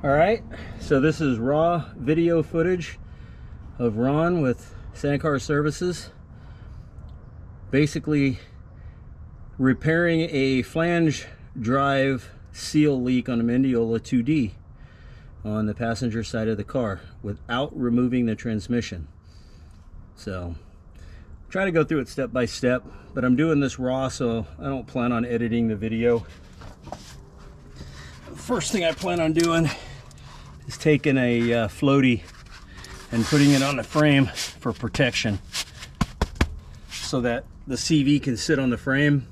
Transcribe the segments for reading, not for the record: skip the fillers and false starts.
Alright, so this is raw video footage of Ron with Sandcar Services basically repairing a flange drive seal leak on a Mendeola 2D on the passenger side of the car without removing the transmission. So try to go through it step by step, but I'm doing this raw, so I don't plan on editing the video. First thing I plan on doing is taking a floaty and putting it on the frame for protection so that the CV can sit on the frame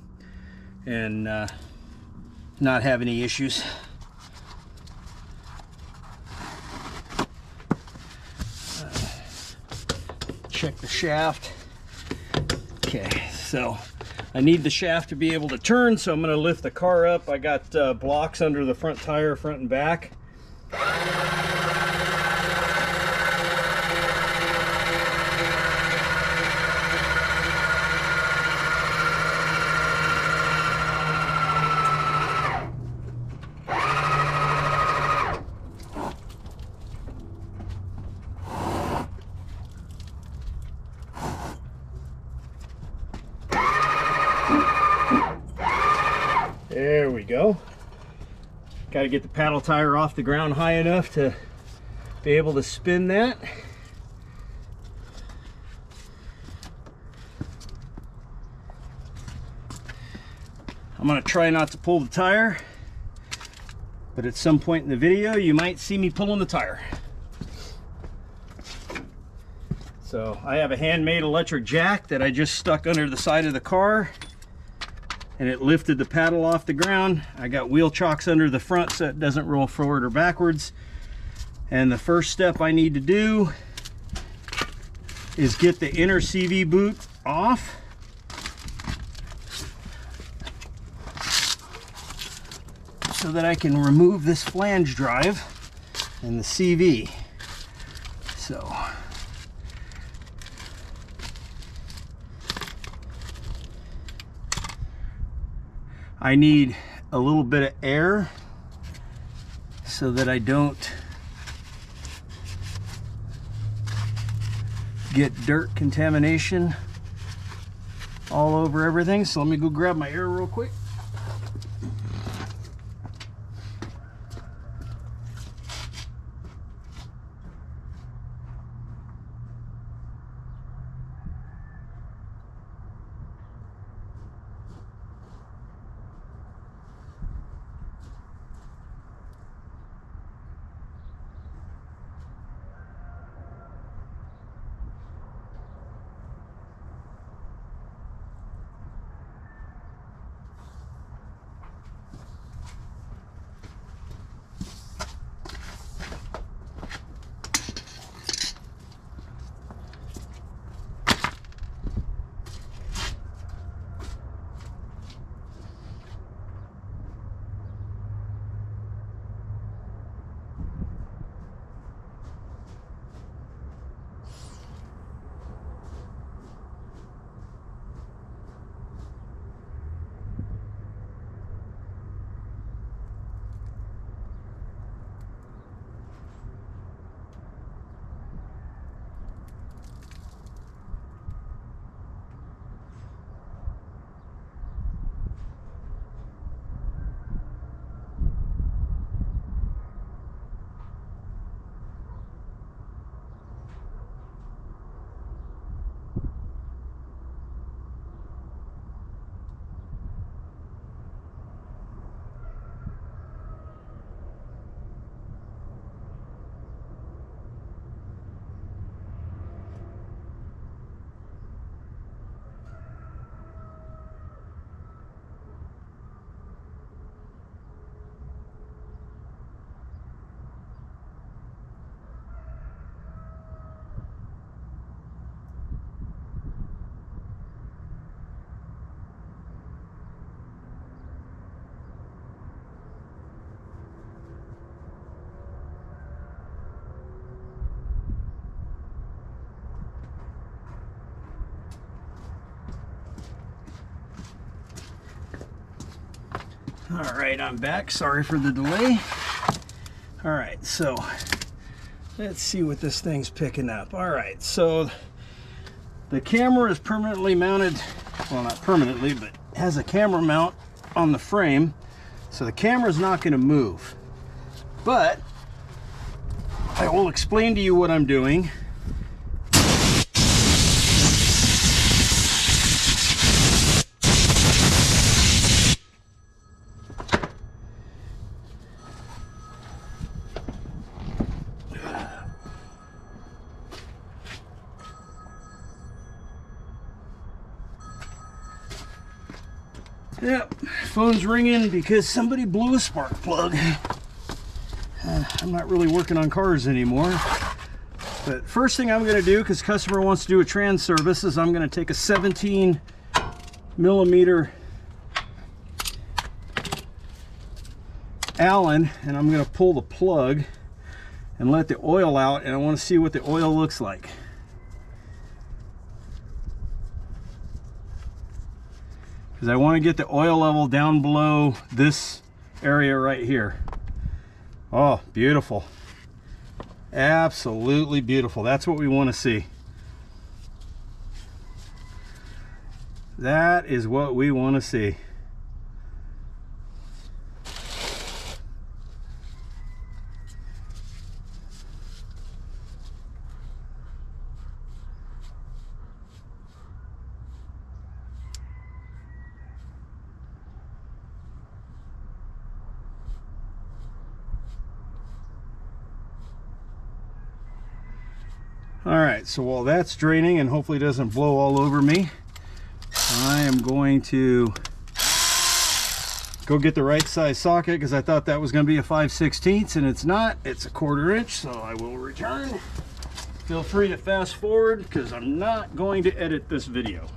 and not have any issues. Check the shaft. Okay, so I need the shaft to be able to turn, so I'm going to lift the car up. I got blocks under the front tire, front and back. There we go. Got to get the paddle tire off the ground high enough to be able to spin that. I'm going to try not to pull the tire, but at some point in the video you might see me pulling the tire. So I have a handmade electric jack that I just stuck under the side of the car, and it lifted the paddle off the ground. I got wheel chocks under the front so it doesn't roll forward or backwards. And the first step I need to do is get the inner CV boot off. So that I can remove this flange drive and the CV. So I need a little bit of air so that I don't get dirt contamination all over everything. So let me go grab my air real quick. All right, I'm back. Sorry for the delay. All right, so let's see what this thing's picking up. All right, so the camera is permanently mounted, well, not permanently, but has a camera mount on the frame, so the camera's not going to move. But I will explain to you what I'm doing. Yep, phone's ringing because somebody blew a spark plug. I'm not really working on cars anymore. But first thing I'm going to do, because customer wants to do a trans service, is I'm going to take a 17 millimeter Allen and I'm going to pull the plug and let the oil out, and I want to see what the oil looks like. Because I want to get the oil level down below this area right here. Oh, beautiful. Absolutely beautiful. That's what we want to see. That is what we want to see. All right, so while that's draining and hopefully doesn't blow all over me, I am going to go get the right size socket, because I thought that was going to be a 5/16 and it's not. It's a 1/4 inch, so I will return. Feel free to fast forward because I'm not going to edit this video.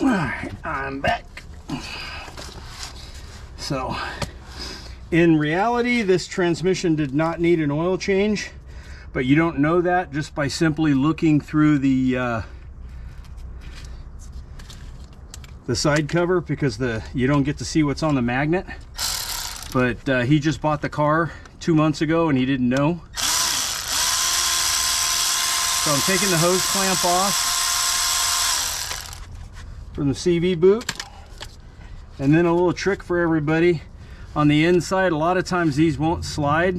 All right, I'm back. So, in reality, this transmission did not need an oil change, but you don't know that just by simply looking through the side cover, because you don't get to see what's on the magnet. But he just bought the car 2 months ago and he didn't know. So I'm taking the hose clamp off from the CV boot. And then a little trick for everybody: on the inside, a lot of times these won't slide.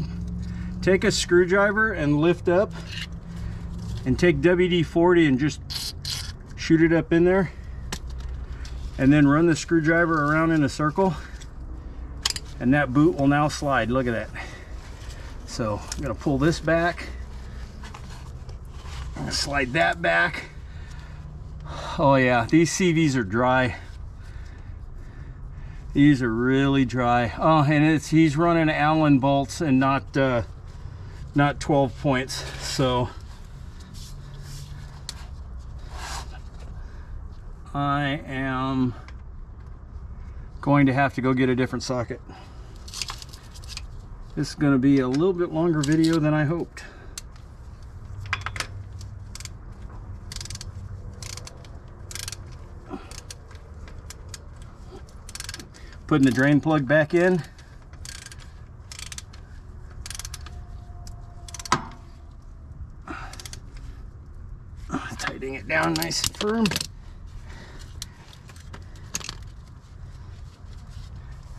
Take a screwdriver and lift up and take WD-40 and just shoot it up in there, and then run the screwdriver around in a circle, and that boot will now slide. Look at that. So I'm gonna pull this back, I'm gonna slide that back. Oh yeah, these CVs are dry. These are really dry. Oh, and he's running Allen bolts and not 12 points. So I am going to have to go get a different socket. This is going to be a little bit longer video than I hoped. Putting the drain plug back in. Tightening it down nice and firm.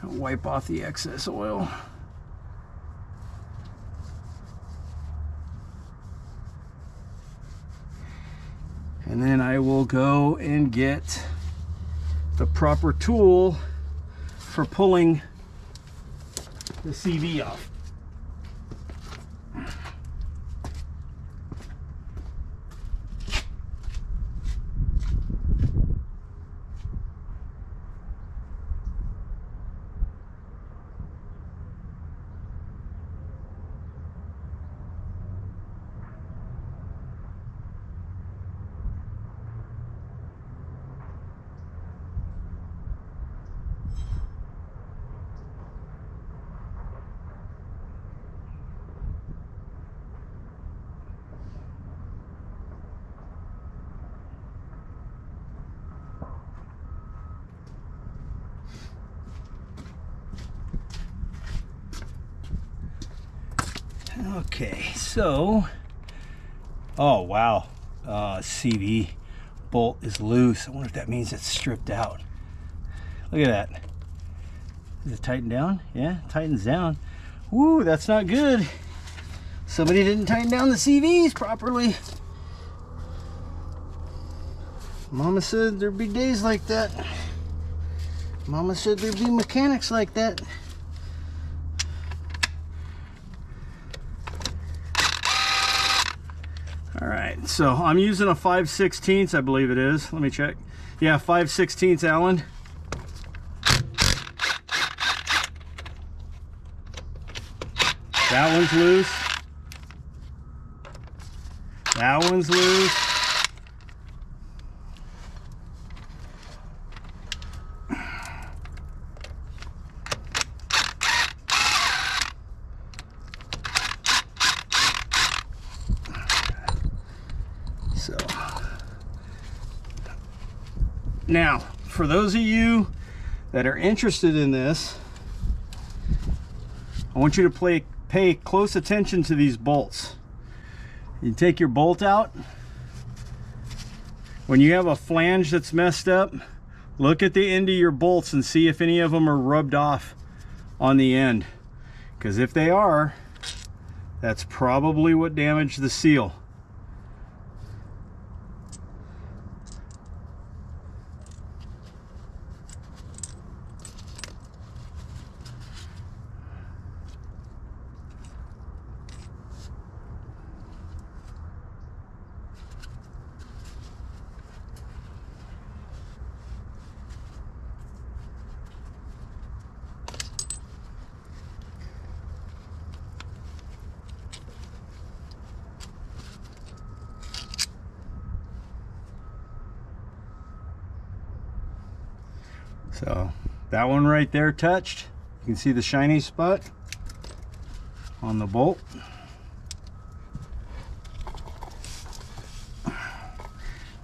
And wipe off the excess oil. And then I will go and get the proper tool for pulling the CV off. Okay, so, oh wow, CV bolt is loose. I wonder if that means it's stripped out. Look at that. Is it tightened down? Yeah, it tightens down. Woo, that's not good. Somebody didn't tighten down the CVs properly. Mama said there'd be days like that. Mama said there'd be mechanics like that. All right, so I'm using a 5/16, I believe it is. Let me check. Yeah, 5/16 Allen. That one's loose. That one's loose. So now, for those of you that are interested in this, I want you to pay close attention to these bolts. You take your bolt out. When you have a flange that's messed up, look at the end of your bolts and see if any of them are rubbed off on the end. Because if they are, that's probably what damaged the seal. So that one right there touched. You can see the shiny spot on the bolt.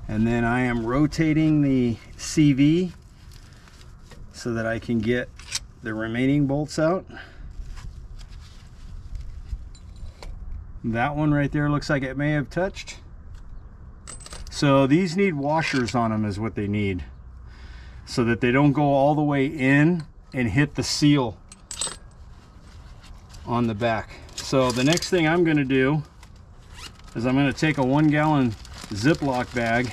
And then I am rotating the CV so that I can get the remaining bolts out. That one right there looks like it may have touched. So these need washers on them is what they need, so that they don't go all the way in and hit the seal on the back. So the next thing I'm gonna do is I'm gonna take a 1-gallon Ziploc bag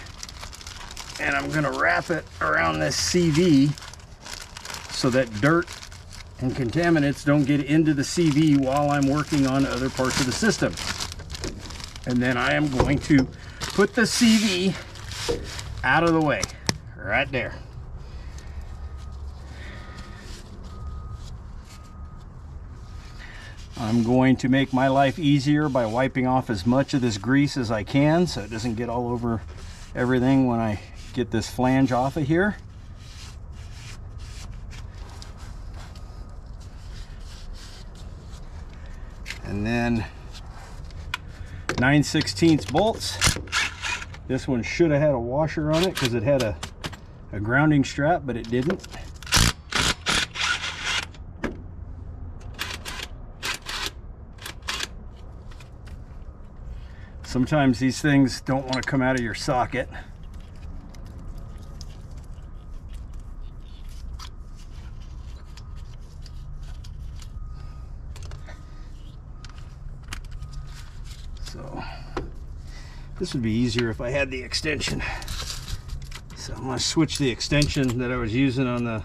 and I'm gonna wrap it around this CV so that dirt and contaminants don't get into the CV while I'm working on other parts of the system. And then I am going to put the CV out of the way, right there. I'm going to make my life easier by wiping off as much of this grease as I can so it doesn't get all over everything when I get this flange off of here. And then 9/16 bolts. This one should have had a washer on it because it had a grounding strap, but it didn't. Sometimes these things don't want to come out of your socket. So this would be easier if I had the extension. So I'm going to switch the extension that I was using on the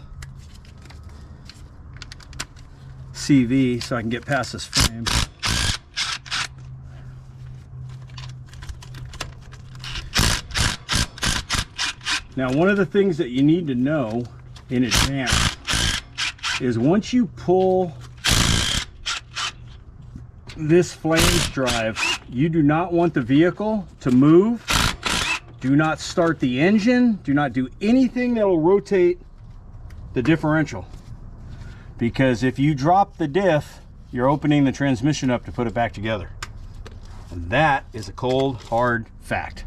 CV so I can get past this frame. Now, one of the things that you need to know in advance is once you pull this flange drive, you do not want the vehicle to move. Do not start the engine. Do not do anything that will rotate the differential. Because if you drop the diff, you're opening the transmission up to put it back together. And that is a cold, hard fact.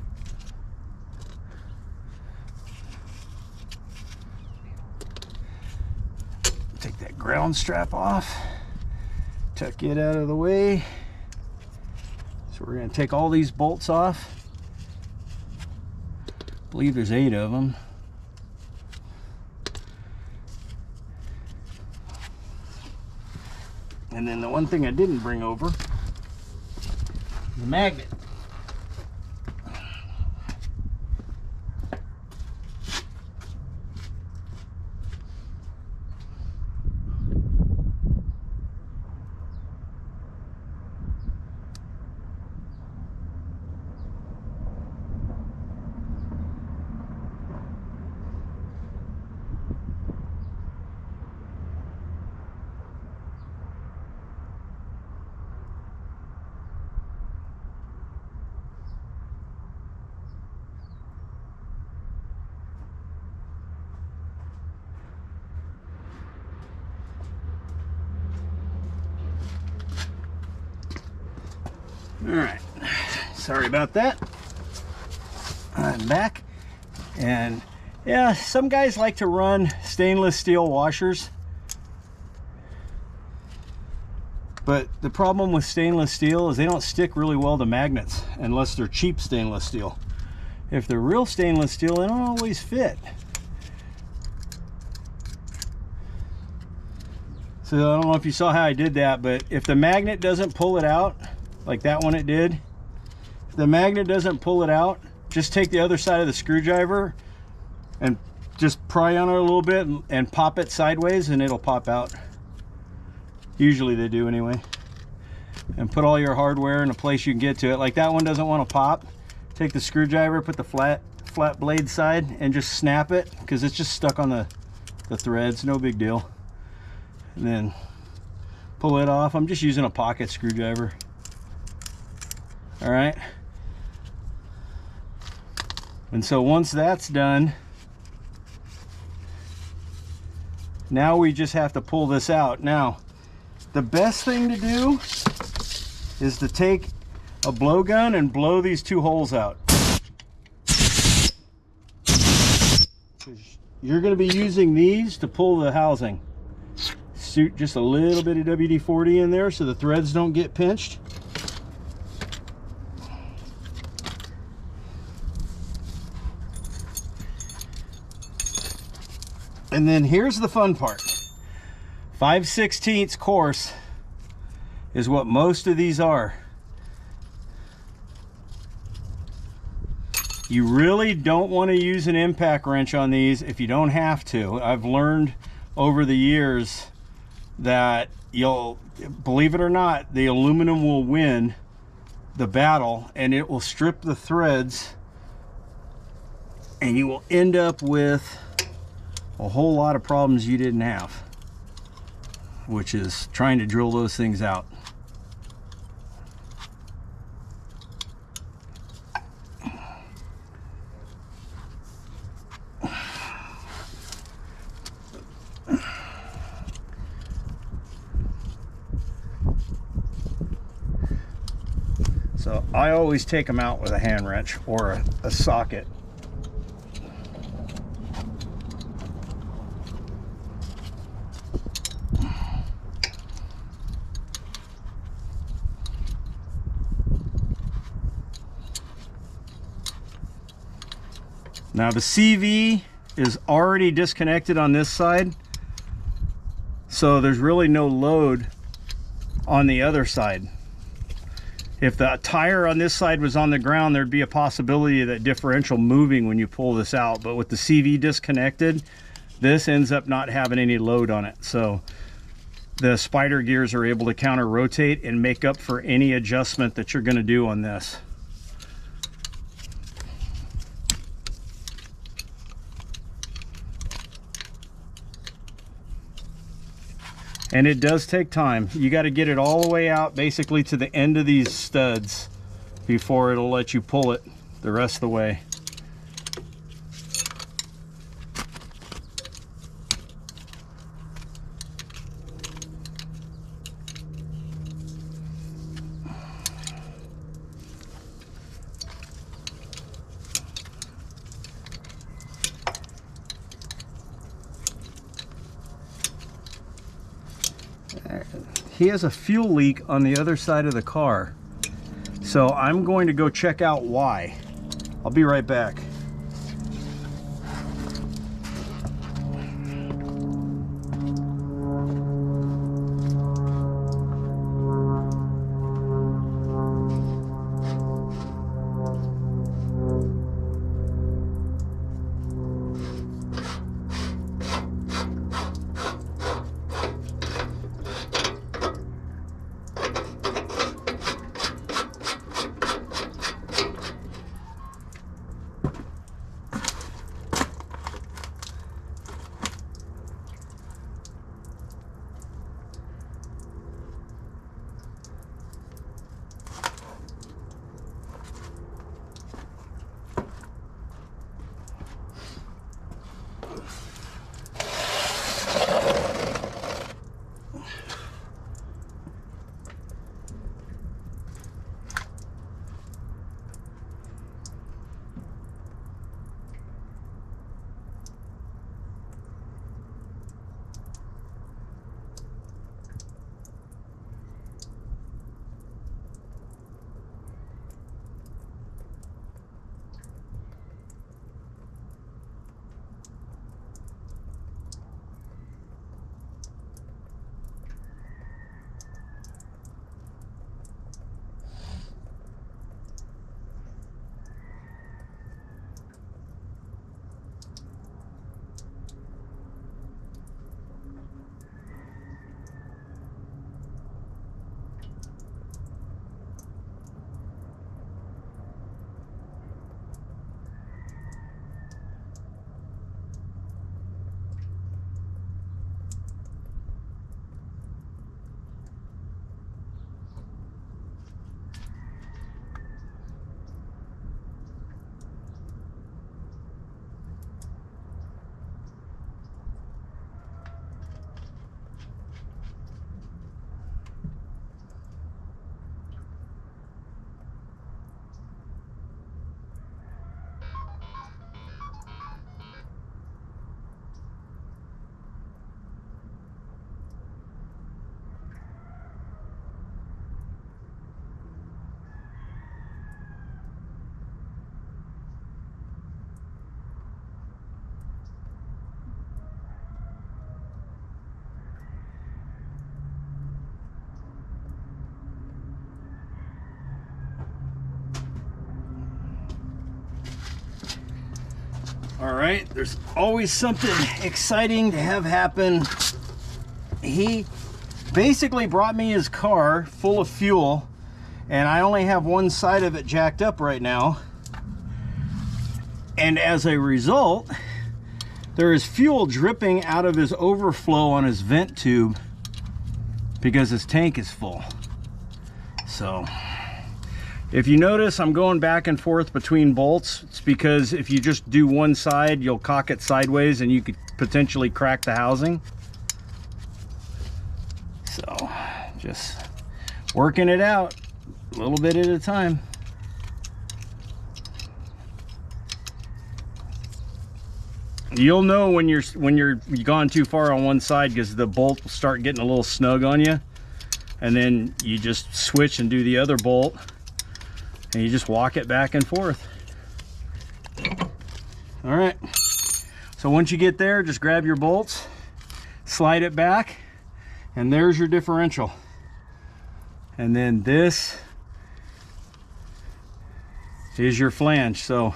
Take that ground strap off, tuck it out of the way. So we're going to take all these bolts off. I believe there's 8 of them. And then the one thing I didn't bring over, the magnet. All right, sorry about that. I'm back, and yeah, some guys like to run stainless steel washers, but the problem with stainless steel is they don't stick really well to magnets unless they're cheap stainless steel. If they're real stainless steel, they don't always fit. So I don't know if you saw how I did that, but if the magnet doesn't pull it out, like that one it did, if the magnet doesn't pull it out, just take the other side of the screwdriver and just pry on it a little bit and pop it sideways and it'll pop out. Usually they do anyway. And put all your hardware in a place you can get to it. Like that one doesn't want to pop. Take the screwdriver, put the flat blade side and just snap it, because it's just stuck on the threads, no big deal. And then pull it off. I'm just using a pocket screwdriver. All right, and so once that's done, now we just have to pull this out. Now, the best thing to do is to take a blowgun and blow these 2 holes out. You're going to be using these to pull the housing. Shoot just a little bit of WD-40 in there so the threads don't get pinched. And then here's the fun part. 5/16 course is what most of these are. You really don't want to use an impact wrench on these if you don't have to. I've learned over the years that you'll, believe it or not, the aluminum will win the battle and it will strip the threads, and you will end up with a whole lot of problems you didn't have, which is trying to drill those things out. So I always take them out with a hand wrench or a socket. Now the CV is already disconnected on this side, so there's really no load on the other side. If the tire on this side was on the ground, there'd be a possibility of that differential moving when you pull this out. But with the CV disconnected, this ends up not having any load on it. So the spider gears are able to counter rotate and make up for any adjustment that you're going to do on this. And it does take time. You got to get it all the way out basically to the end of these studs before it'll let you pull it the rest of the way. He has a fuel leak on the other side of the car. So I'm going to go check out why. I'll be right back. All right, there's always something exciting to have happen. He basically brought me his car full of fuel, and I only have one side of it jacked up right now. And as a result, there is fuel dripping out of his overflow on his vent tube because his tank is full. So if you notice, I'm going back and forth between bolts. It's because if you just do one side, you'll cock it sideways and you could potentially crack the housing. So just working it out a little bit at a time. You'll know when you've gone too far on one side because the bolt will start getting a little snug on you, and then you just switch and do the other bolt. And you just walk it back and forth. All right, so once you get there, just grab your bolts, slide it back, and there's your differential. And then this is your flange. So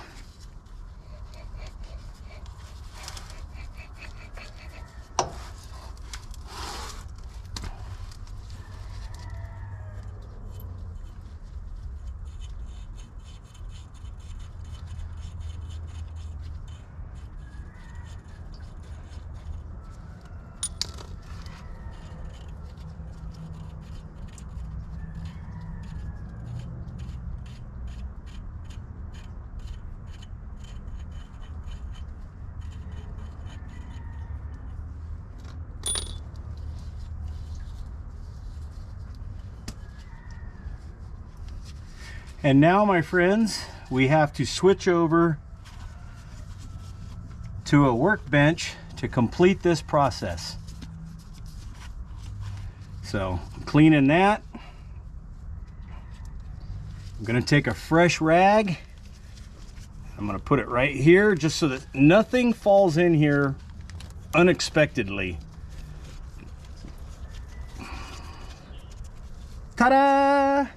and now, my friends, we have to switch over to a workbench to complete this process. So cleaning that, I'm gonna take a fresh rag. I'm gonna put it right here just so that nothing falls in here unexpectedly. Ta-da!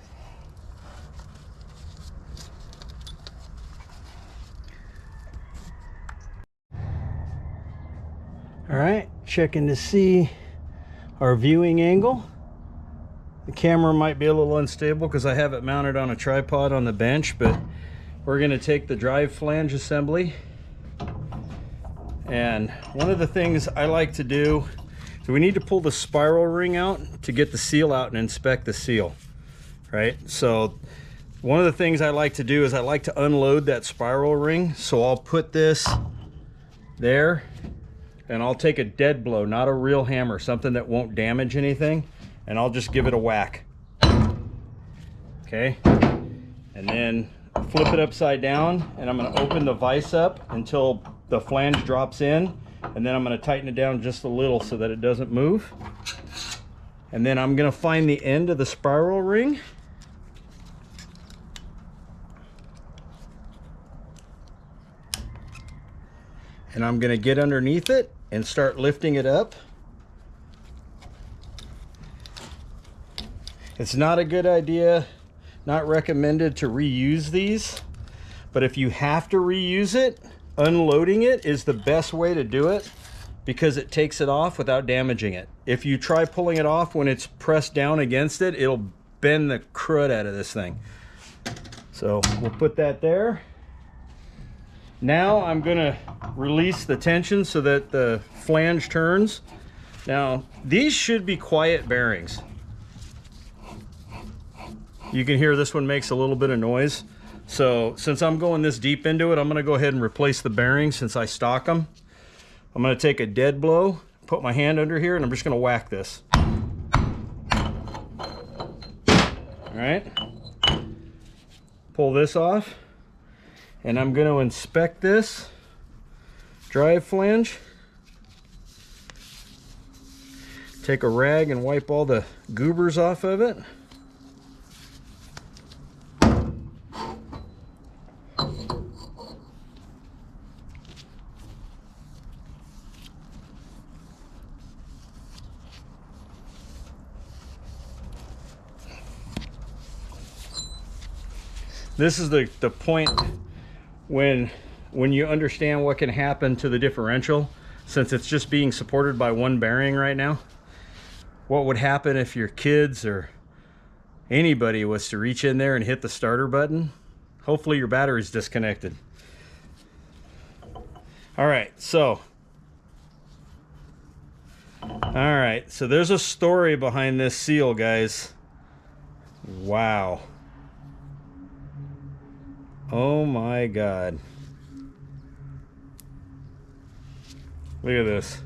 All right, checking to see our viewing angle. The camera might be a little unstable because I have it mounted on a tripod on the bench, but we're going to take the drive flange assembly. And one of the things I like to do, so we need to pull the spiral ring out to get the seal out and inspect the seal, right? So one of the things I like to do is I like to unload that spiral ring. So I'll put this there and I'll take a dead blow, not a real hammer, something that won't damage anything, and I'll just give it a whack. Okay, and then flip it upside down, and I'm going to open the vise up until the flange drops in, and then I'm going to tighten it down just a little so that it doesn't move. And then I'm going to find the end of the spiral ring, and I'm going to get underneath it and start lifting it up. It's not a good idea, not recommended to reuse these, but if you have to reuse it, unloading it is the best way to do it because it takes it off without damaging it. If you try pulling it off when it's pressed down against it, it'll bend the crud out of this thing. So we'll put that there. Now I'm gonna release the tension so that the flange turns. Now these should be quiet bearings. You can hear this one makes a little bit of noise. So since I'm going this deep into it, I'm gonna go ahead and replace the bearings since I stock them. I'm gonna take a dead blow, put my hand under here, and I'm just gonna whack this. All right, pull this off. And I'm going to inspect this drive flange. Take a rag and wipe all the goobers off of it. This is the point when you understand what can happen to the differential, since it's just being supported by one bearing right now. What would happen if your kids or anybody was to reach in there and hit the starter button? Hopefully your battery's disconnected. All right, so there's a story behind this seal, guys. Wow. Oh my God. Look at this.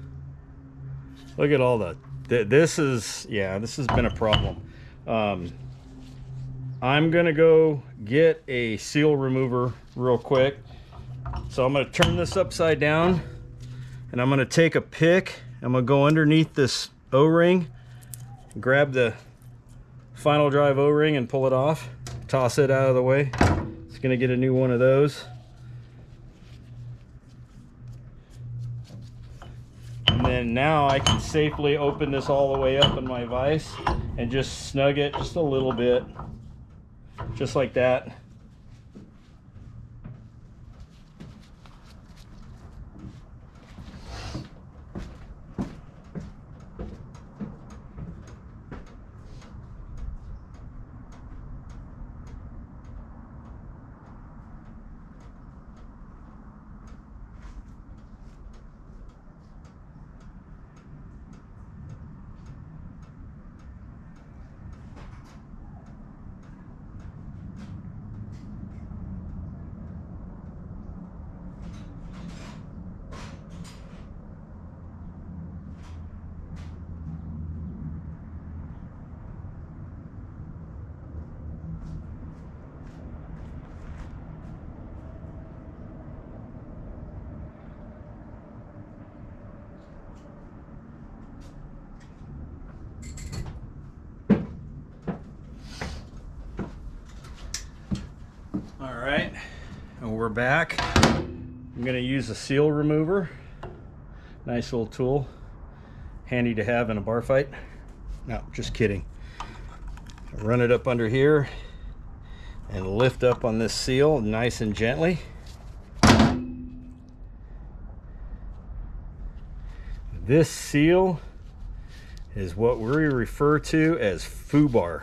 Look at all the, this has been a problem. I'm gonna go get a seal remover real quick. So I'm gonna turn this upside down and I'm gonna take a pick. I'm gonna go underneath this O-ring, grab the final drive O-ring and pull it off, toss it out of the way. Gonna get a new one of those. And then now I can safely open this all the way up in my vise and just snug it just a little bit, just like that. right, and we're back. I'm going to use a seal remover. Nice little tool, handy to have in a bar fight. No, just kidding. Run it up under here and lift up on this seal nice and gently. This seal is what we refer to as FUBAR.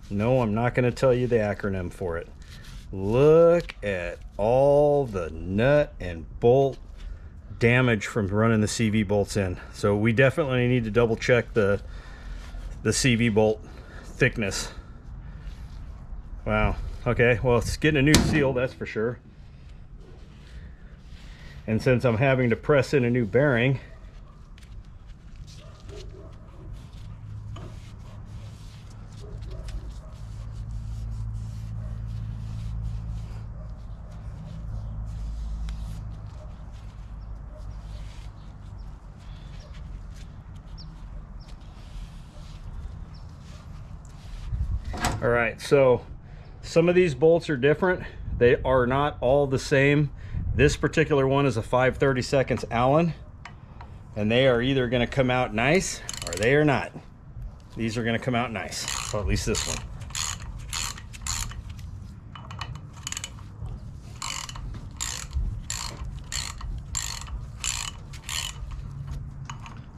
No, I'm not going to tell you the acronym for it. Look at all the nut and bolt damage from running the CV bolts in. So we definitely need to double check the CV bolt thickness. Wow. Okay, well, it's getting a new seal, that's for sure. And since I'm having to press in a new bearing, all right, so some of these bolts are different. They are not all the same. This particular one is a 5/32 Allen, and they are either going to come out nice or they are not. These are going to come out nice, or at least this one.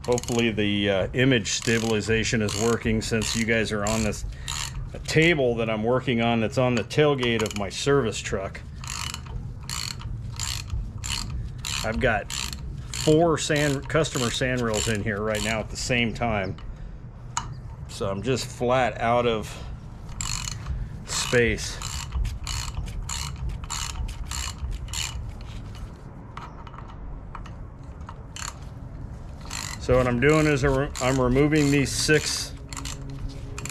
Hopefully the image stabilization is working, since you guys are on this table that I'm working on that's on the tailgate of my service truck. I've got 4 customer sand rails in here right now at the same time, so I'm just flat out of space. So what I'm doing is I'm removing these 6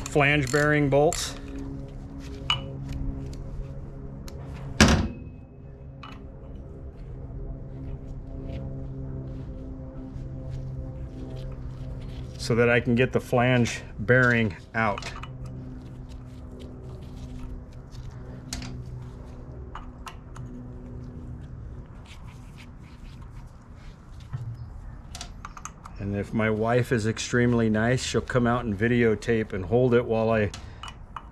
flange bearing bolts. So that I can get the flange bearing out. And if my wife is extremely nice, she'll come out and videotape and hold it while I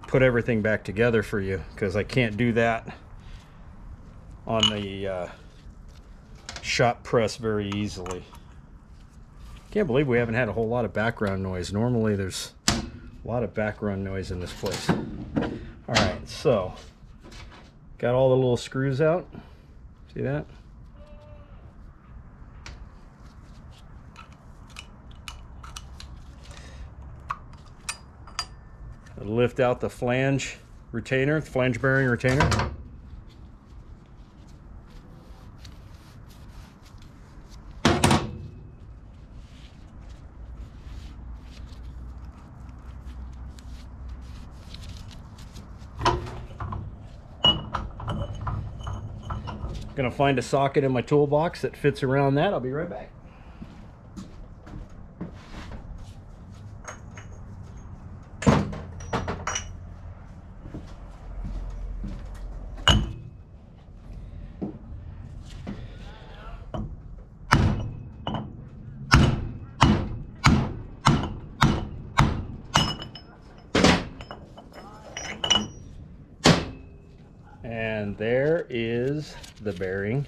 put everything back together for you, because I can't do that on the shop press very easily. Can't believe we haven't had a whole lot of background noise. Normally there's a lot of background noise in this place. All right, so got all the little screws out. See that? Lift out the flange retainer, the flange bearing retainer. Gonna find a socket in my toolbox that fits around that. I'll be right back. And there is the bearing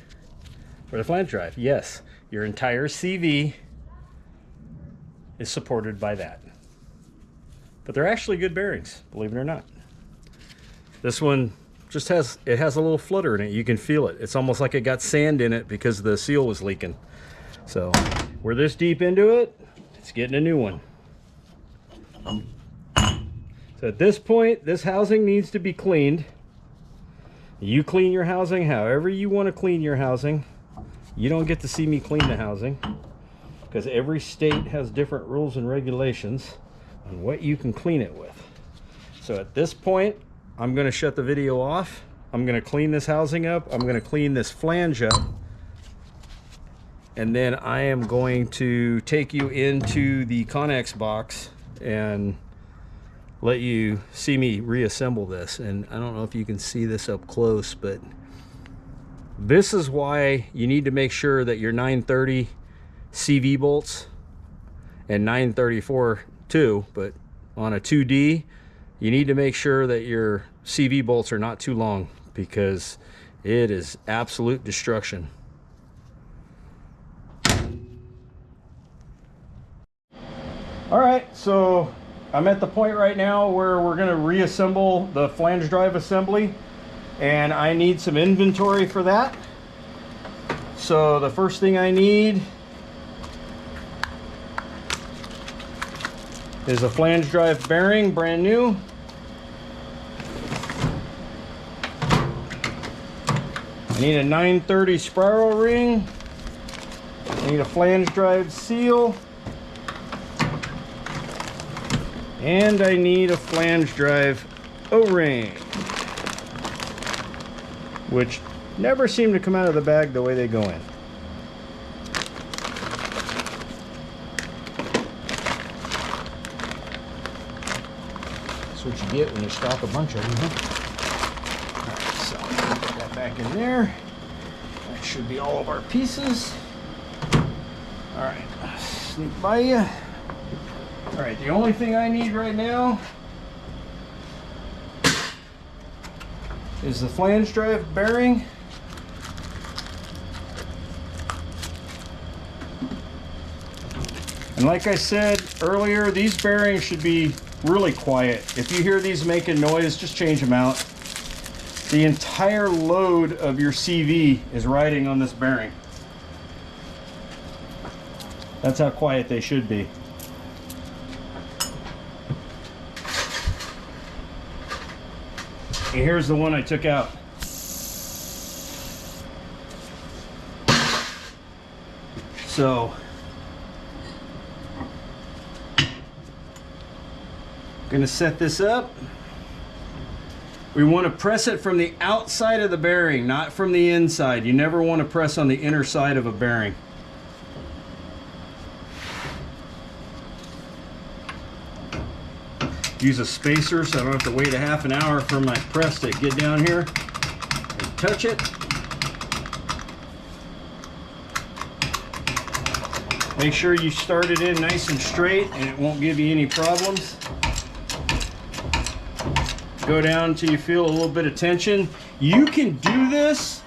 for the flange drive. Yes, your entire CV is supported by that. But they're actually good bearings, believe it or not. This one just has a little flutter in it. You can feel it. It's almost like it got sand in it because the seal was leaking. So we're this deep into it, it's getting a new one. So at this point, this housing needs to be cleaned. You clean your housing however you want to clean your housing. You don't get to see me clean the housing, because every state has different rules and regulations on what you can clean it with. So at this point, I'm going to shut the video off. I'm going to clean this housing up. I'm going to clean this flange up. And then I am going to take you into the Connex box and let you see me reassemble this. And I don't know if you can see this up close, but this is why you need to make sure that your 930 CV bolts and 934 too, but on a 2D, you need to make sure that your CV bolts are not too long, because it is absolute destruction. All right, so I'm at the point right now where we're going to reassemble the flange drive assembly, and I need some inventory for that. So the first thing I need is a flange drive bearing, brand new. I need a 930 spiral ring. I need a flange drive seal. And I need a flange drive O-ring, which never seem to come out of the bag the way they go in. That's what you get when you stock a bunch of them, huh? All right, so put that back in there. That should be all of our pieces. All right, sneak by you. All right, the only thing I need right now is the flange drive bearing. And like I said earlier, these bearings should be really quiet. If you hear these making noise, just change them out. The entire load of your CV is riding on this bearing. That's how quiet they should be. And here's the one I took out. So gonna set this up. We want to press it from the outside of the bearing, not from the inside. You never want to press on the inner side of a bearing. Use a spacer so I don't have to wait a half an hour for my press to get down here and touch it. Make sure you start it in nice and straight and it won't give you any problems. Go down until you feel a little bit of tension. You can do this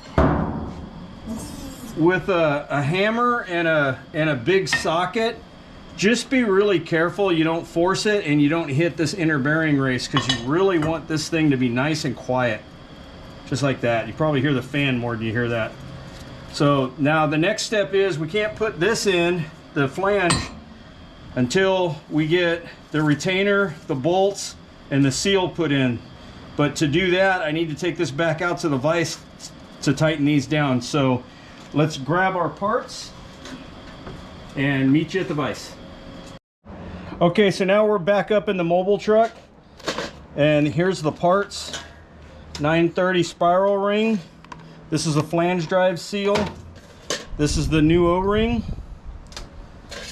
with a hammer and a big socket. Just be really careful you don't force it and you don't hit this inner bearing race, because you really want this thing to be nice and quiet. Just like that. You probably hear the fan more than you hear that. So now the next step is we can't put this in, the flange, until we get the retainer, the bolts, and the seal put in. But to do that, I need to take this back out to the vise to tighten these down. So let's grab our parts and meet you at the vise. Okay, so now we're back up in the mobile truck, and here's the parts. 930 spiral ring. This is a flange drive seal. This is the new O-ring.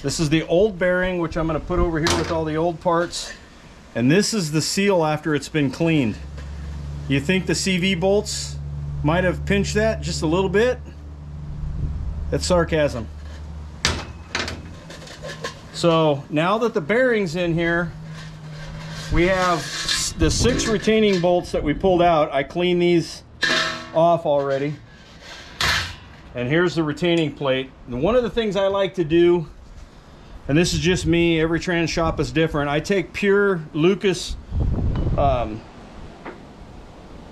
This is the old bearing, which I'm going to put over here with all the old parts. And this is the seal after it's been cleaned. You think the CV bolts might have pinched that just a little bit? That's sarcasm. So now that the bearing's in here, we have the 6 retaining bolts that we pulled out. I cleaned these off already. And here's the retaining plate. And one of the things I like to do, and this is just me, every trans shop is different, I take pure Lucas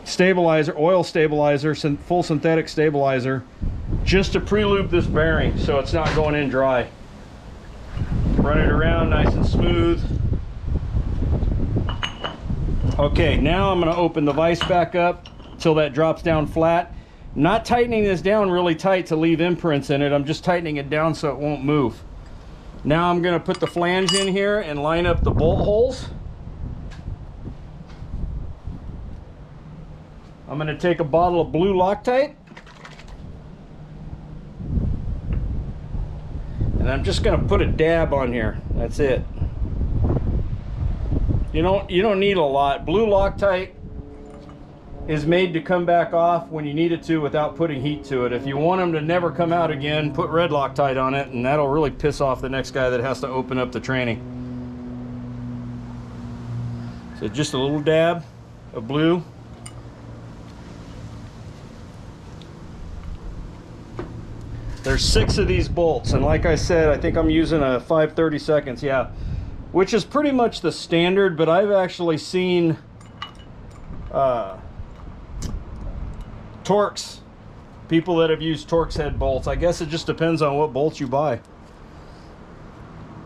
stabilizer, oil stabilizer, full synthetic stabilizer, just to pre-lube this bearing so it's not going in dry. Run it around nice and smooth. Okay, now I'm going to open the vise back up till that drops down flat. Not tightening this down really tight to leave imprints in it. I'm just tightening it down so it won't move. Now I'm going to put the flange in here and line up the bolt holes. I'm going to take a bottle of blue Loctite. And I'm just going to put a dab on here. That's it. You don't need a lot. Blue Loctite is made to come back off when you need it to without putting heat to it. If you want them to never come out again, put red Loctite on it, and that'll really piss off the next guy that has to open up the tranny. So just a little dab of blue. There's 6 of these bolts, and like I said, I think I'm using a 5/32, yeah, which is pretty much the standard, but I've actually seen Torx, people that have used Torx head bolts. I guess it just depends on what bolts you buy.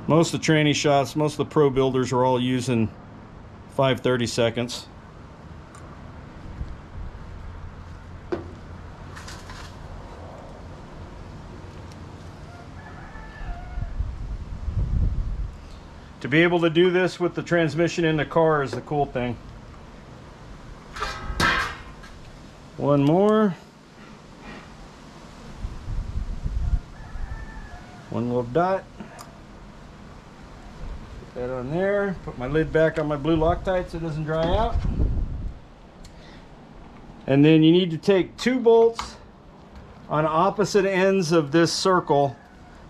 Most of the tranny shops, most of the pro builders are all using 5/32. To be able to do this with the transmission in the car is the cool thing. One more. One little dot. Put that on there. Put my lid back on my blue Loctite so it doesn't dry out. And then you need to take 2 bolts on opposite ends of this circle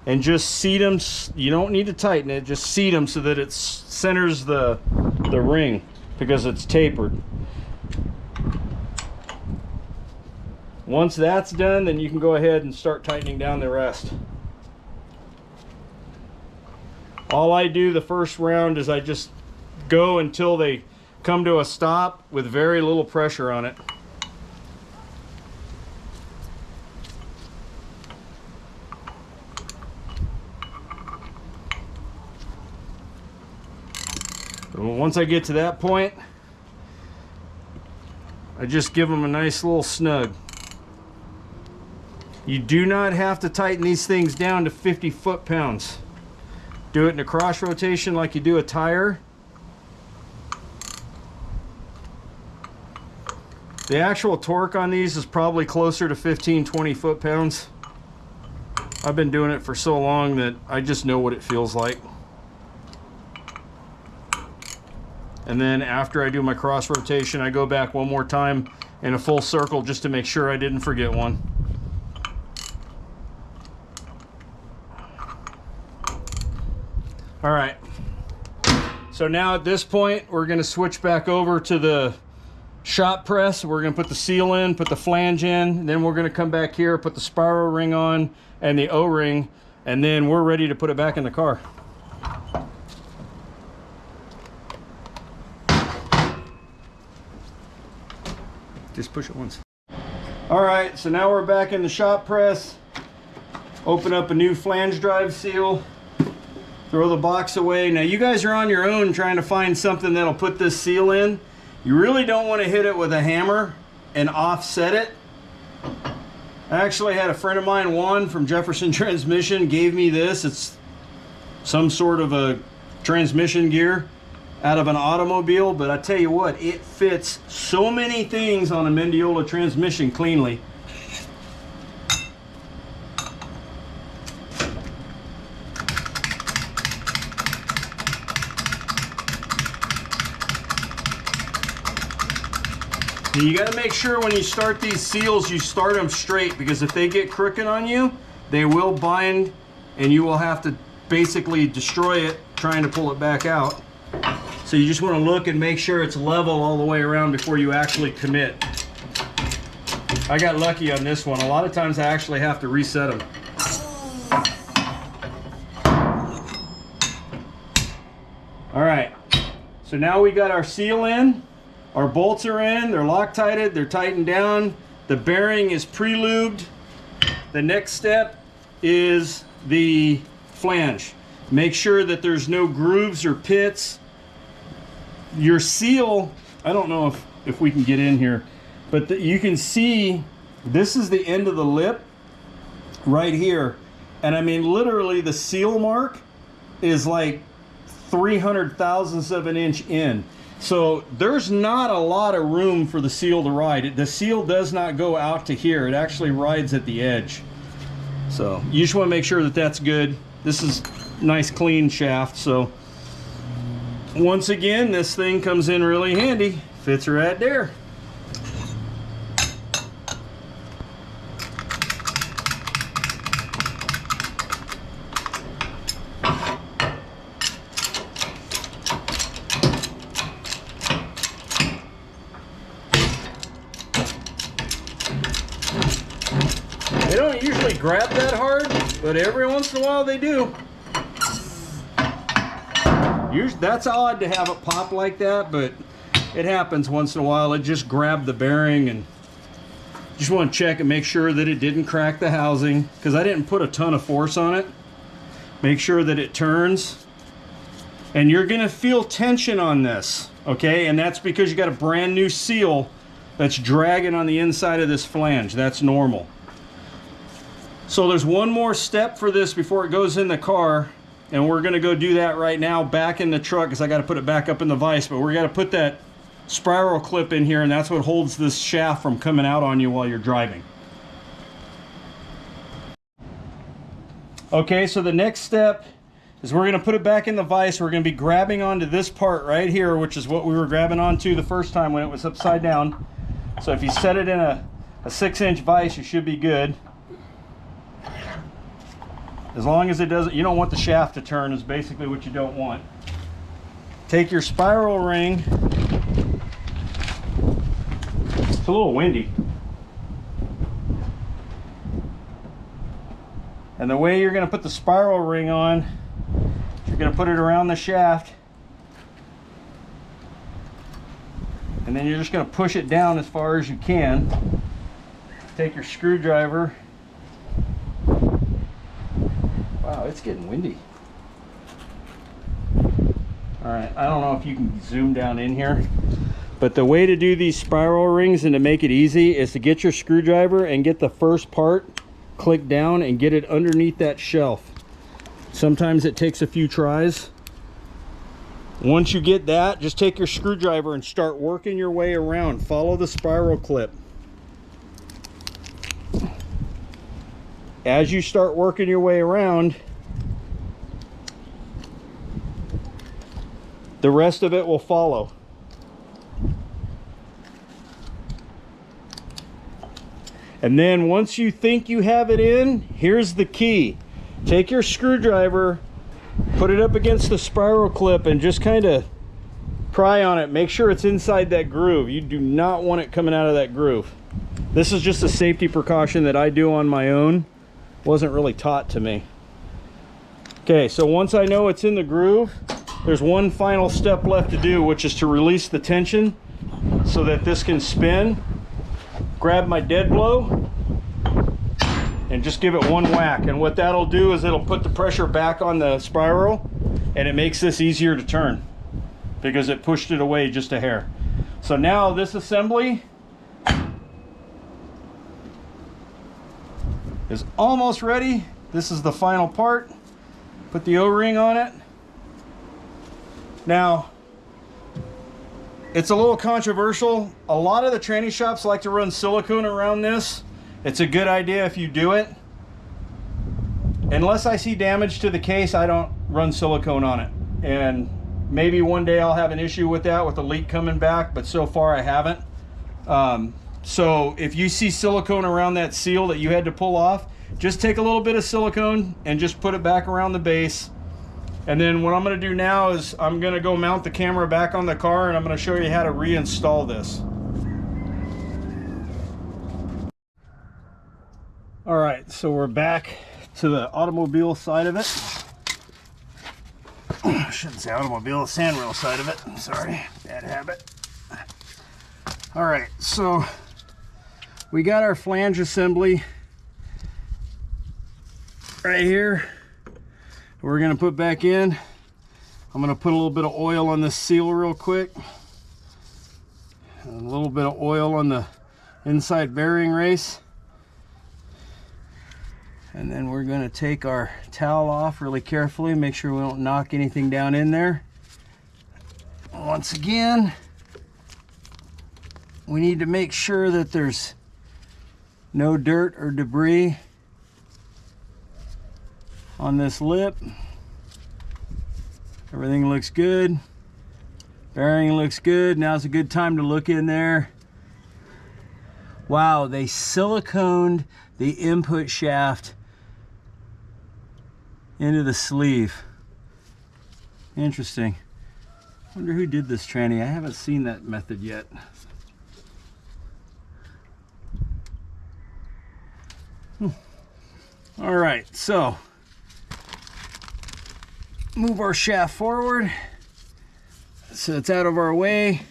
and just seat them. You don't need to tighten it, just seat them so that it centers the ring because it's tapered. Once that's done, then you can go ahead and start tightening down the rest. All I do the first round is I just go until they come to a stop with very little pressure on it. Once I get to that point, I just give them a nice little snug. You do not have to tighten these things down to 50 foot-pounds. Do it in a cross rotation like you do a tire. The actual torque on these is probably closer to 15-20 foot-pounds. I've been doing it for so long that I just know what it feels like. And then after I do my cross rotation, I go back one more time in a full circle just to make sure I didn't forget one. All right, so now at this point, we're gonna switch back over to the shop press. We're gonna put the seal in, put the flange in, and then we're gonna come back here, put the spiral ring on and the O-ring, and then we're ready to put it back in the car. Just push it once. All right, so now we're back in the shop press. Open up a new flange drive seal. Throw the box away. Now you guys are on your own trying to find something that'll put this seal in. You really don't want to hit it with a hammer and offset it. I actually had a friend of mine, Juan from Jefferson Transmission, gave me this. It's some sort of a transmission gear out of an automobile, but I tell you what, it fits so many things on a Mendeola transmission cleanly. You got to make sure when you start these seals, you start them straight, because if they get crooked on you, they will bind and you will have to basically destroy it trying to pull it back out. So you just want to look and make sure it's level all the way around before you actually commit. I got lucky on this one. A lot of times I actually have to reset them. All right, so now we got our seal in. Our bolts are in, they're Loctited, they're tightened down. The bearing is pre-lubed. The next step is the flange. Make sure that there's no grooves or pits. Your seal, I don't know if we can get in here, but you can see this is the end of the lip right here. And I mean, literally the seal mark is like 300 thousandths of an inch in. So there's not a lot of room for the seal to ride. The seal does not go out to here. It actually rides at the edge. So you just want to make sure that that's good. This is nice clean shaft, so Once again, this thing comes in really handy. Fits right there. They don't usually grab that hard, but every once in a while they do. Usually, that's odd to have it pop like that, but it happens once in a while. It just grabbed the bearing, and just want to check and make sure that it didn't crack the housing, because I didn't put a ton of force on it. Make sure that it turns, and you're going to feel tension on this, okay? And that's because you got a brand new seal that's dragging on the inside of this flange. That's normal. So there's one more step for this before it goes in the car, and we're going to go do that right now back in the truck, because I got to put it back up in the vise. But we're going to put that spiral clip in here, and that's what holds this shaft from coming out on you while you're driving. Okay, so the next step is we're going to put it back in the vise. We're going to be grabbing onto this part right here, which is what we were grabbing onto the first time when it was upside down. So if you set it in a 6-inch vise, you should be good. As long as it doesn't, you don't want the shaft to turn, is basically what you don't want. Take your spiral ring. It's a little windy. And the way you're going to put the spiral ring on, you're going to put it around the shaft. And then you're just going to push it down as far as you can. Take your screwdriver. Wow, it's getting windy. All right, I don't know if you can zoom down in here, but the way to do these spiral rings and to make it easy is to get your screwdriver and get the first part, click down and get it underneath that shelf. Sometimes it takes a few tries. Once you get that, just take your screwdriver and start working your way around. Follow the spiral clip. As you start working your way around, the rest of it will follow. And then once you think you have it in, here's the key. Take your screwdriver, put it up against the spiral clip, and just kind of pry on it. Make sure it's inside that groove. You do not want it coming out of that groove. This is just a safety precaution that I do on my own. Wasn't really taught to me. Okay, so once I know it's in the groove, there's one final step left to do, which is to release the tension so that this can spin. Grab my dead blow and just give it one whack, and what that'll do is it'll put the pressure back on the spiral, and it makes this easier to turn because it pushed it away just a hair. So now this assembly is almost ready. This is the final part. Put the O-ring on it. Now, it's a little controversial. A lot of the tranny shops like to run silicone around this. It's a good idea if you do it. Unless I see damage to the case, I don't run silicone on it. And maybe one day I'll have an issue with that, with the leak coming back, but so far I haven't. So if you see silicone around that seal that you had to pull off, just take a little bit of silicone and just put it back around the base. And then what I'm going to do now is I'm going to go mount the camera back on the car, and I'm going to show you how to reinstall this. All right, so we're back to the automobile side of it. I shouldn't say automobile, the sand wheel side of it. Sorry, bad habit. All right, so we got our flange assembly right here. We're gonna put back in. I'm gonna put a little bit of oil on this seal real quick. A little bit of oil on the inside bearing race. And then we're gonna take our towel off really carefully, make sure we don't knock anything down in there. Once again, we need to make sure that there's no dirt or debris on this lip. Everything looks good. Bearing looks good. Now's a good time to look in there. Wow, they siliconed the input shaft into the sleeve. Interesting. Wonder who did this tranny. I haven't seen that method yet. All right, so move our shaft forward so it's out of our way.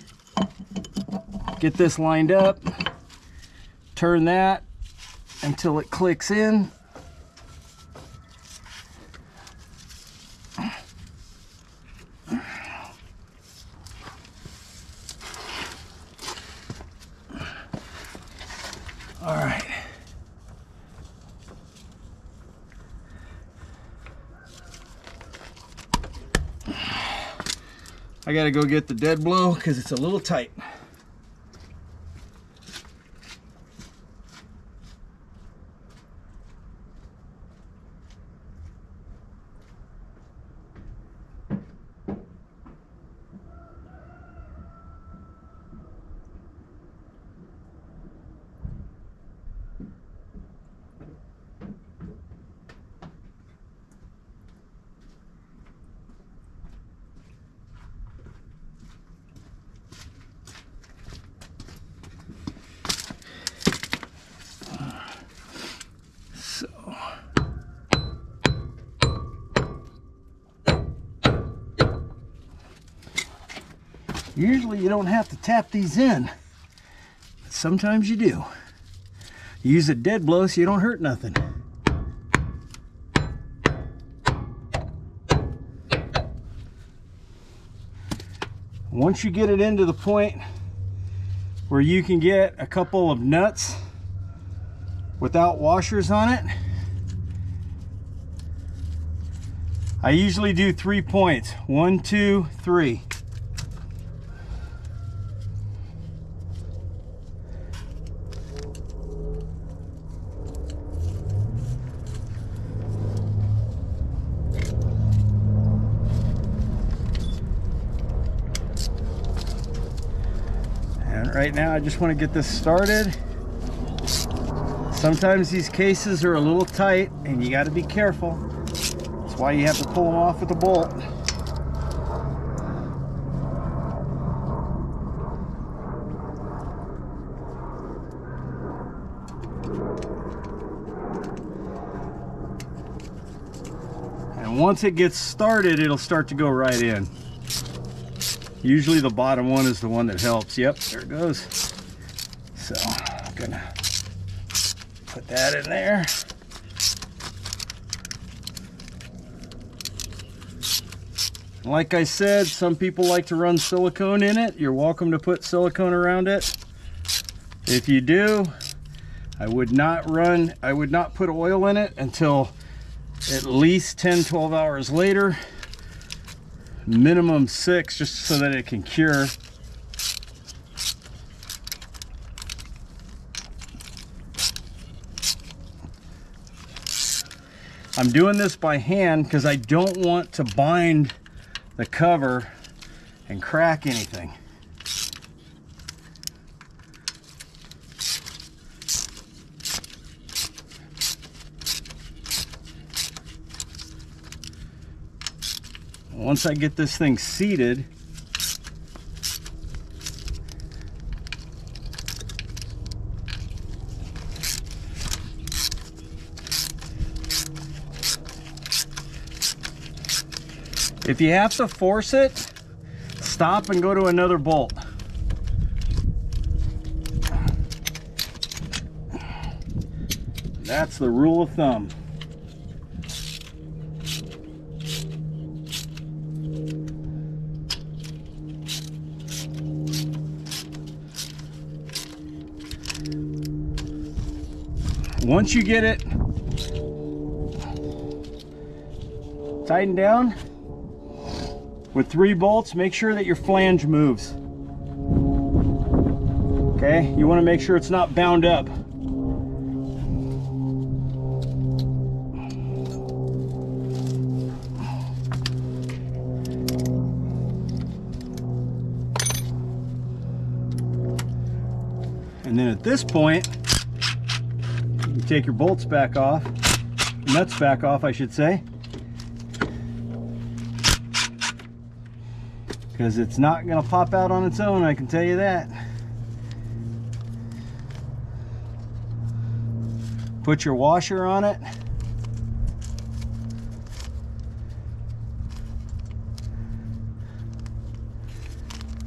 Get this lined up. Turn that until it clicks in. All right. I gotta go get the dead blow because it's a little tight. Usually you don't have to tap these in, but sometimes you do. You use a dead blow so you don't hurt nothing. Once you get it into the point where you can get a couple of nuts without washers on it, I usually do 3 points. 1, 2, 3. Right now I just want to get this started. Sometimes these cases are a little tight and you got to be careful. That's why you have to pull them off with a bolt. And once it gets started, it'll start to go right in. Usually the bottom one is the one that helps. Yep, there it goes. So I'm gonna put that in there. Like I said, some people like to run silicone in it. You're welcome to put silicone around it. If you do, I would not put oil in it until at least 10-12 hours later. Minimum 6, just so that it can cure. I'm doing this by hand because I don't want to bind the cover and crack anything. Once I get this thing seated, if you have to force it, stop and go to another bolt. That's the rule of thumb. Once you get it tightened down with 3 bolts, make sure that your flange moves. Okay, you want to make sure it's not bound up. And then at this point, you take your bolts back off, nuts back off, I should say, because it's not going to pop out on its own, I can tell you that. Put your washer on it.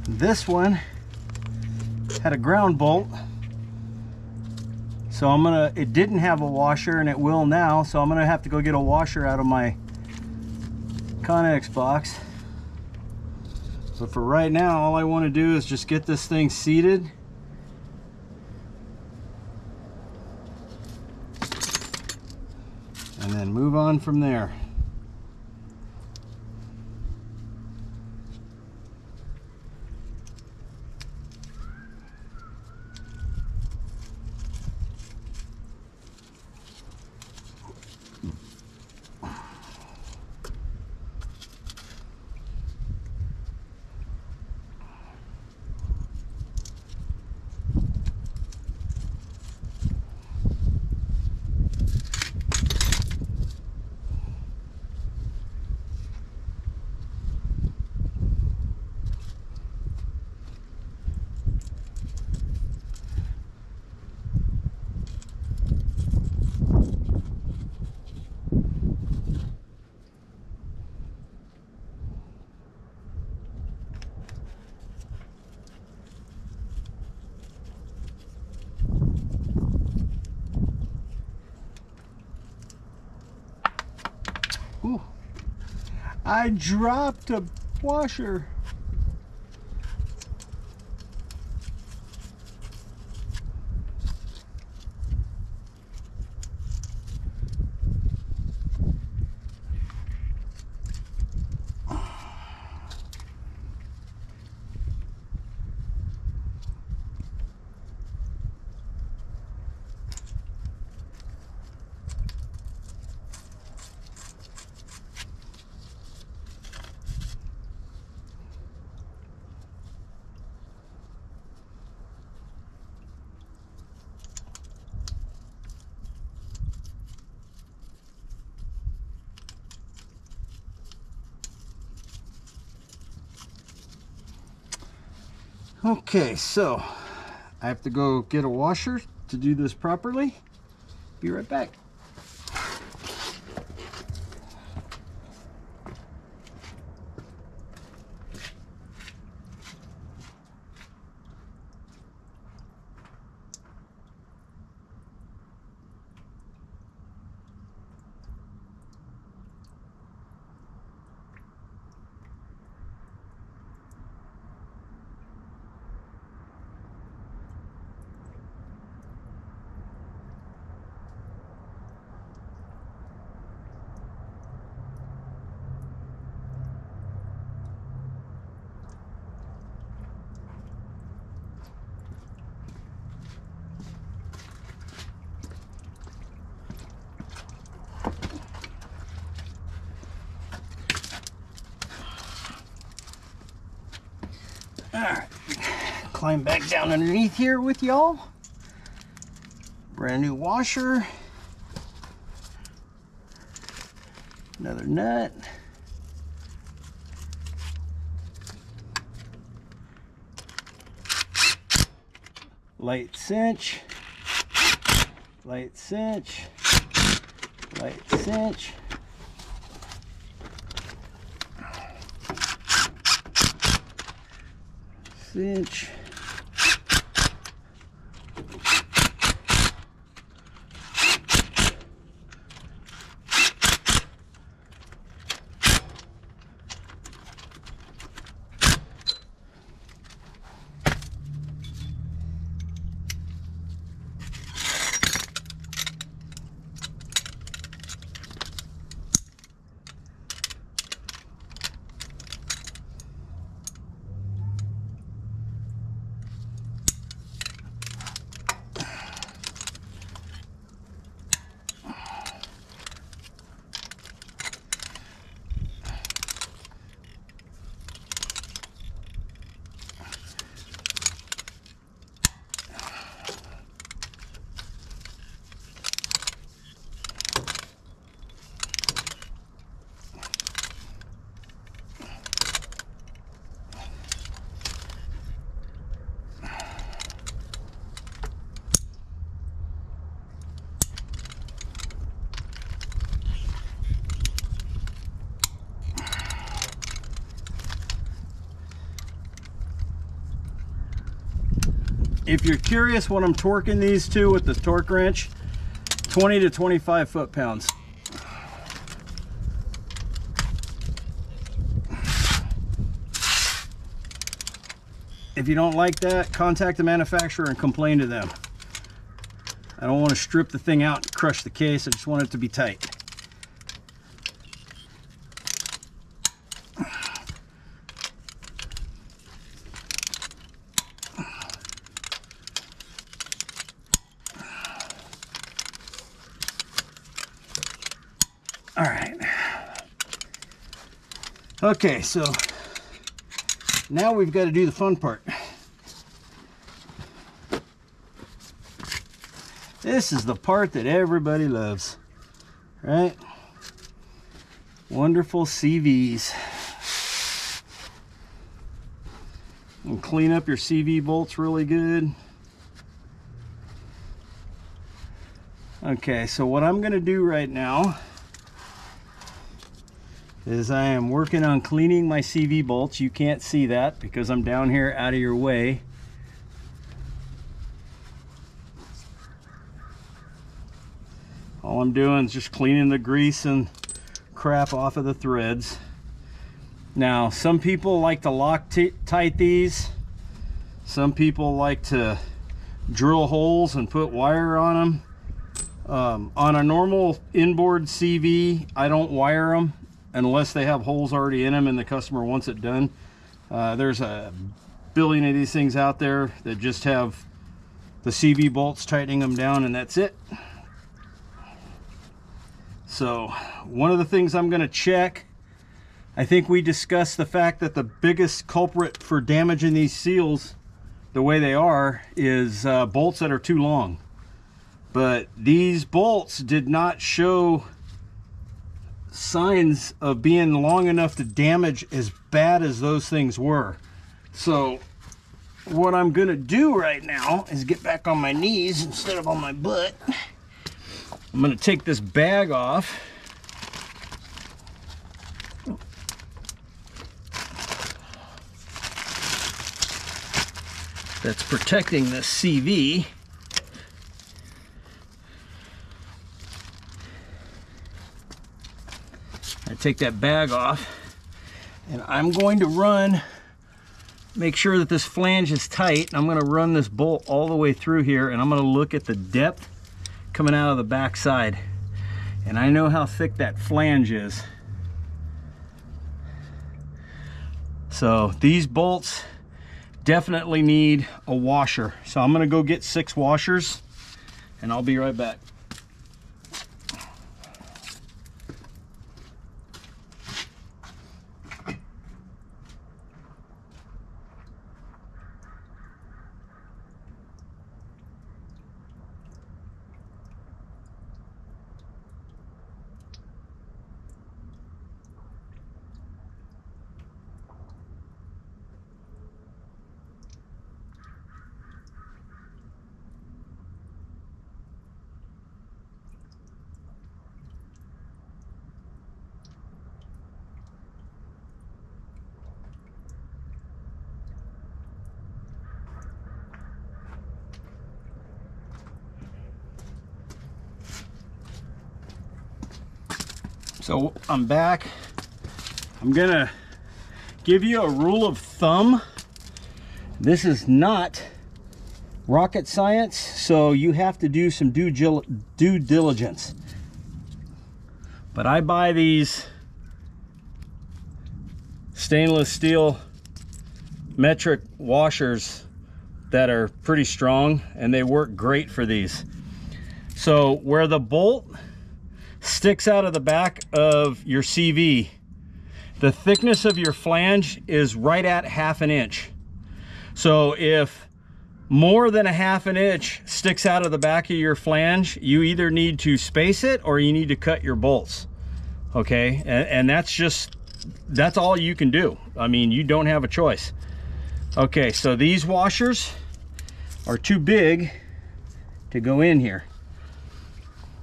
This one had a ground bolt, so it didn't have a washer and it will now, so I'm gonna have to go get a washer out of my Connex box. But for right now, all I want to do is just get this thing seated. And then move on from there. Ooh, I dropped a washer. Okay, so I have to go get a washer to do this properly. Be right back. Alright, climb back down underneath here with y'all. Brand new washer. Another nut. Light cinch. Light cinch. Light cinch. Cinch. if you're curious what I'm torquing these to with the torque wrench, 20 to 25 foot-pounds. If you don't like that, contact the manufacturer and complain to them. I don't want to strip the thing out and crush the case. I just want it to be tight. All right. Okay, so now we've got to do the fun part. This is the part that everybody loves, right? Wonderful CVs. And clean up your CV bolts really good. Okay, so what I'm going to do right now is I am working on cleaning my CV bolts. You can't see that because I'm down here out of your way. All I'm doing is just cleaning the grease and crap off of the threads. Now, some people like to lock tight these. Some people like to drill holes and put wire on them. On a normal inboard CV, I don't wire them unless they have holes already in them and the customer wants it done. There's a billion of these things out there that just have the CV bolts tightening them down and that's it. So one of the things I'm going to check, I think we discussed the fact that the biggest culprit for damaging these seals the way they are is bolts that are too long. But these bolts did not show signs of being long enough to damage as bad as those things were. So what I'm going to do right now is get back on my knees instead of on my butt. I'm going to take this bag off. That's protecting the CV. I take that bag off and I'm going to make sure that this flange is tight. I'm going to run this bolt all the way through here and I'm going to look at the depth coming out of the back side, and I know how thick that flange is. So these bolts definitely need a washer, so I'm gonna go get 6 washers and I'll be right back. So I'm back. I'm gonna give you a rule of thumb. This is not rocket science, so you have to do some due diligence. But I buy these stainless steel metric washers that are pretty strong and they work great for these. So where the bolt sticks out of the back of your CV, the thickness of your flange is right at 1/2 inch. So if more than 1/2 inch sticks out of the back of your flange, you either need to space it or you need to cut your bolts. Okay, and that's all you can do. I mean, you don't have a choice. Okay, so these washers are too big to go in here.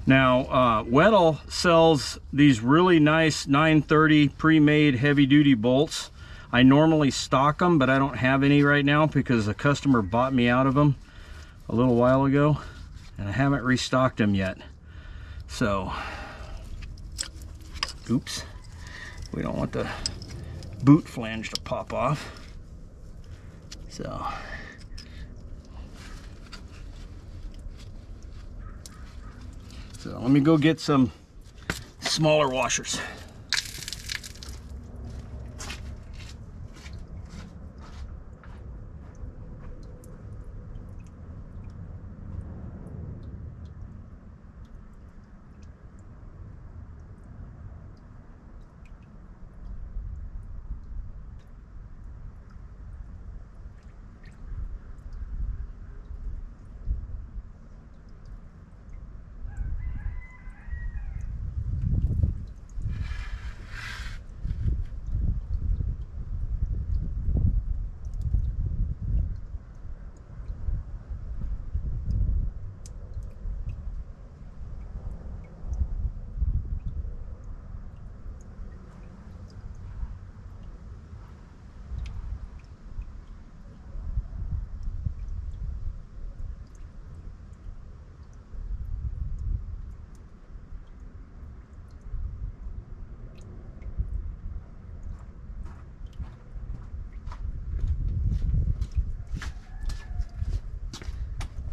Now, Weddell sells these really nice 930 pre-made heavy-duty bolts. I normally stock them, but I don't have any right now because a customer bought me out of them. a little while ago, and I haven't restocked them yet. So, oops, we don't want the boot flange to pop off. So, let me go get some smaller washers.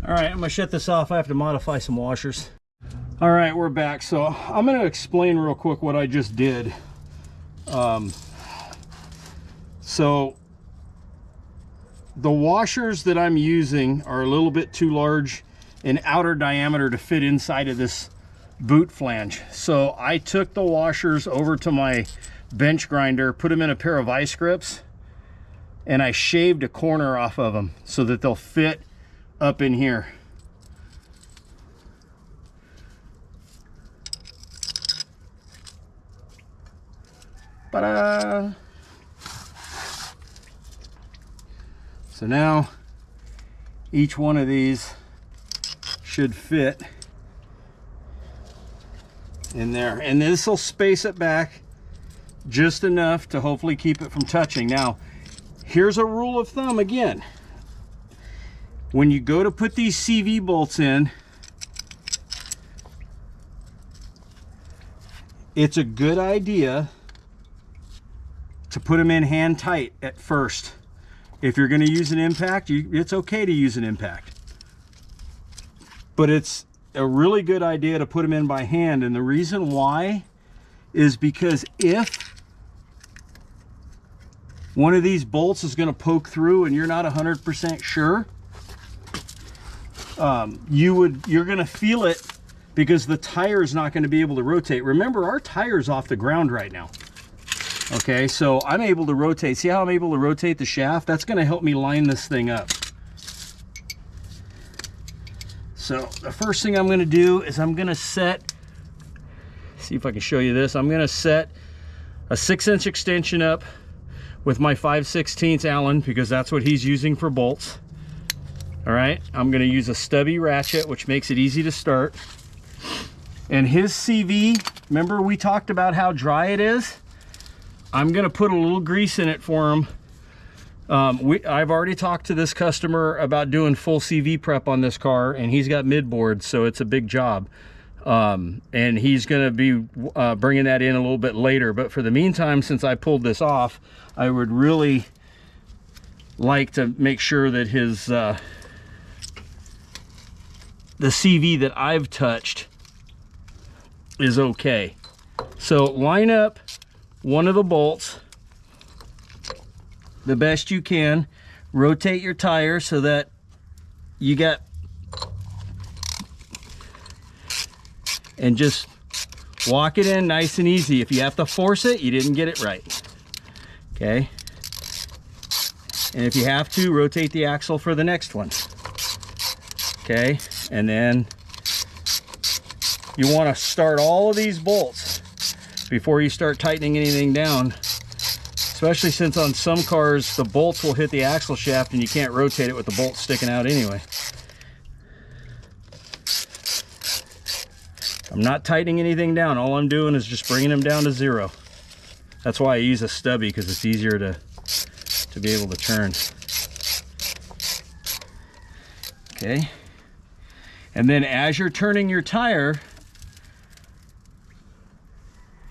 All right, I'm gonna shut this off. I have to modify some washers. All right, we're back. So I'm gonna explain real quick what I just did. So the washers that I'm using are a little bit too large in outer diameter to fit inside of this boot flange. So I took the washers over to my bench grinder, put them in a pair of vice grips, and I shaved a corner off of them so that they'll fit up in here. Ta-da! So now each one of these should fit in there, and this will space it back just enough to hopefully keep it from touching. Now, here's a rule of thumb again. When you go to put these CV bolts in, it's a good idea to put them in hand tight at first. If you're going to use an impact, it's okay to use an impact. But it's a really good idea to put them in by hand, and the reason why is because if one of these bolts is going to poke through and you're not 100% sure, you're going to feel it because the tire is not going to be able to rotate. Remember, our tire's off the ground right now. Okay, so I'm able to rotate. See how I'm able to rotate the shaft? That's going to help me line this thing up. So the first thing I'm going to do is I'm going to set, see if I can show you this. I'm going to set a 6-inch extension up with my 5/16 Allen because that's what he's using for bolts. All right, I'm going to use a stubby ratchet, which makes it easy to start. And his CV, remember we talked about how dry it is? I'm going to put a little grease in it for him. I've already talked to this customer about doing full CV prep on this car, and he's got mid-board, so it's a big job. And he's going to be bringing that in a little bit later. But for the meantime, since I pulled this off, I would really like to make sure that his the CV that I've touched is okay. So line up one of the bolts the best you can, rotate your tire so that you got, and just walk it in nice and easy. If you have to force it, you didn't get it right. Okay, and if you have to, rotate the axle for the next one. Okay, and then you want to start all of these bolts before you start tightening anything down, especially since on some cars the bolts will hit the axle shaft and you can't rotate it with the bolts sticking out anyway. I'm not tightening anything down. All I'm doing is just bringing them down to 0. That's why I use a stubby, because it's easier to be able to turn. Okay. And then as you're turning your tire,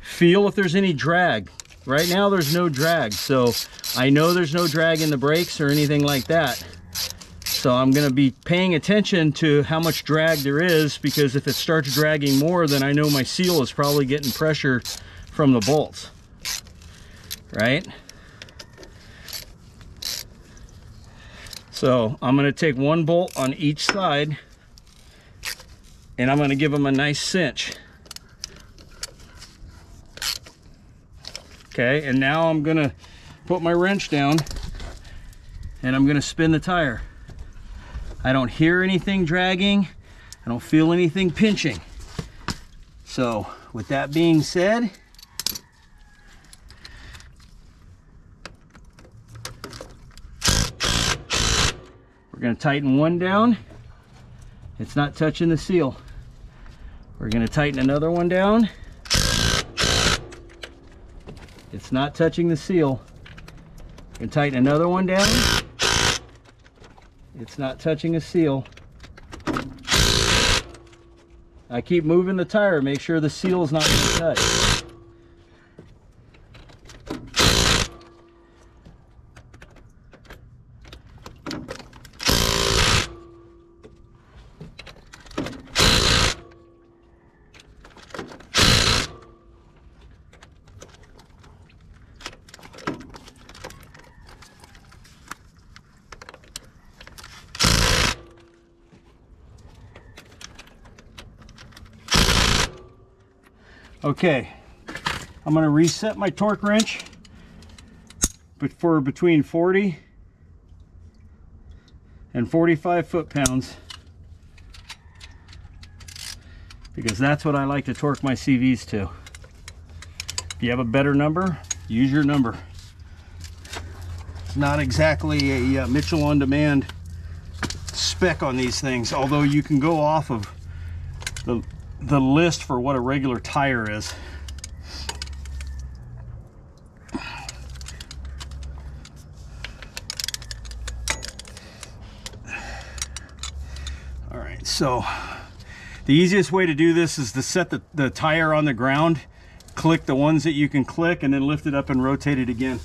feel if there's any drag. Right now there's no drag, so I know there's no drag in the brakes or anything like that. So I'm going to be paying attention to how much drag there is, because if it starts dragging more, then I know my seal is probably getting pressure from the bolts, right? So I'm going to take one bolt on each side and I'm going to give them a nice cinch. Okay, and now I'm going to put my wrench down and I'm going to spin the tire. I don't hear anything dragging. I don't feel anything pinching. So with that being said, we're going to tighten one down. It's not touching the seal. We're going to tighten another one down. It's not touching the seal. We're going to tighten another one down. It's not touching a seal. I keep moving the tire, make sure the seal is not going to touch. Okay, I'm going to reset my torque wrench for between 40 and 45 foot-pounds, because that's what I like to torque my CVs to. If you have a better number, use your number. It's not exactly a Mitchell on demand spec on these things, although you can go off of the list for what a regular tire is. All right, so the easiest way to do this is to set the tire on the ground, click the ones that you can click, and then lift it up and rotate it again.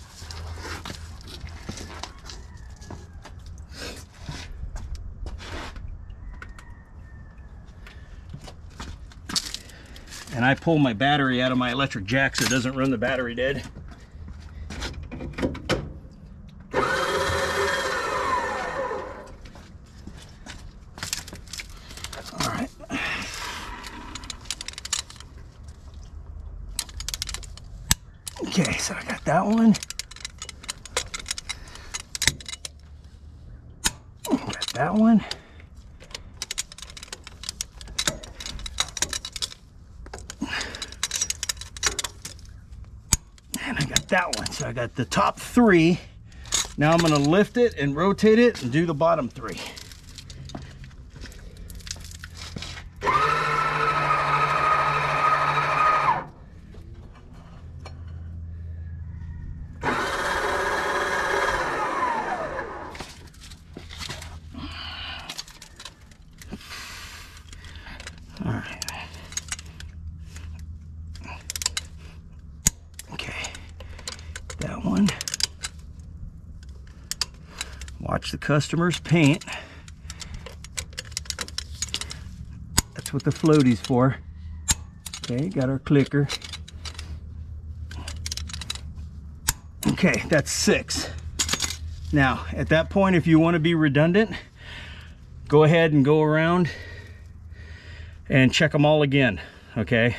And I pull my battery out of my electric jack so it doesn't run the battery dead. All right. Okay, so I got that one. Got that one. That one. So I got the top three. Now I'm going to lift it and rotate it and do the bottom three. All right. That one. Watch the customers paint. That's what the floaty's for. Okay, got our clicker. Okay, that's 6. Now, at that point, if you want to be redundant, go ahead and go around and check them all again, okay?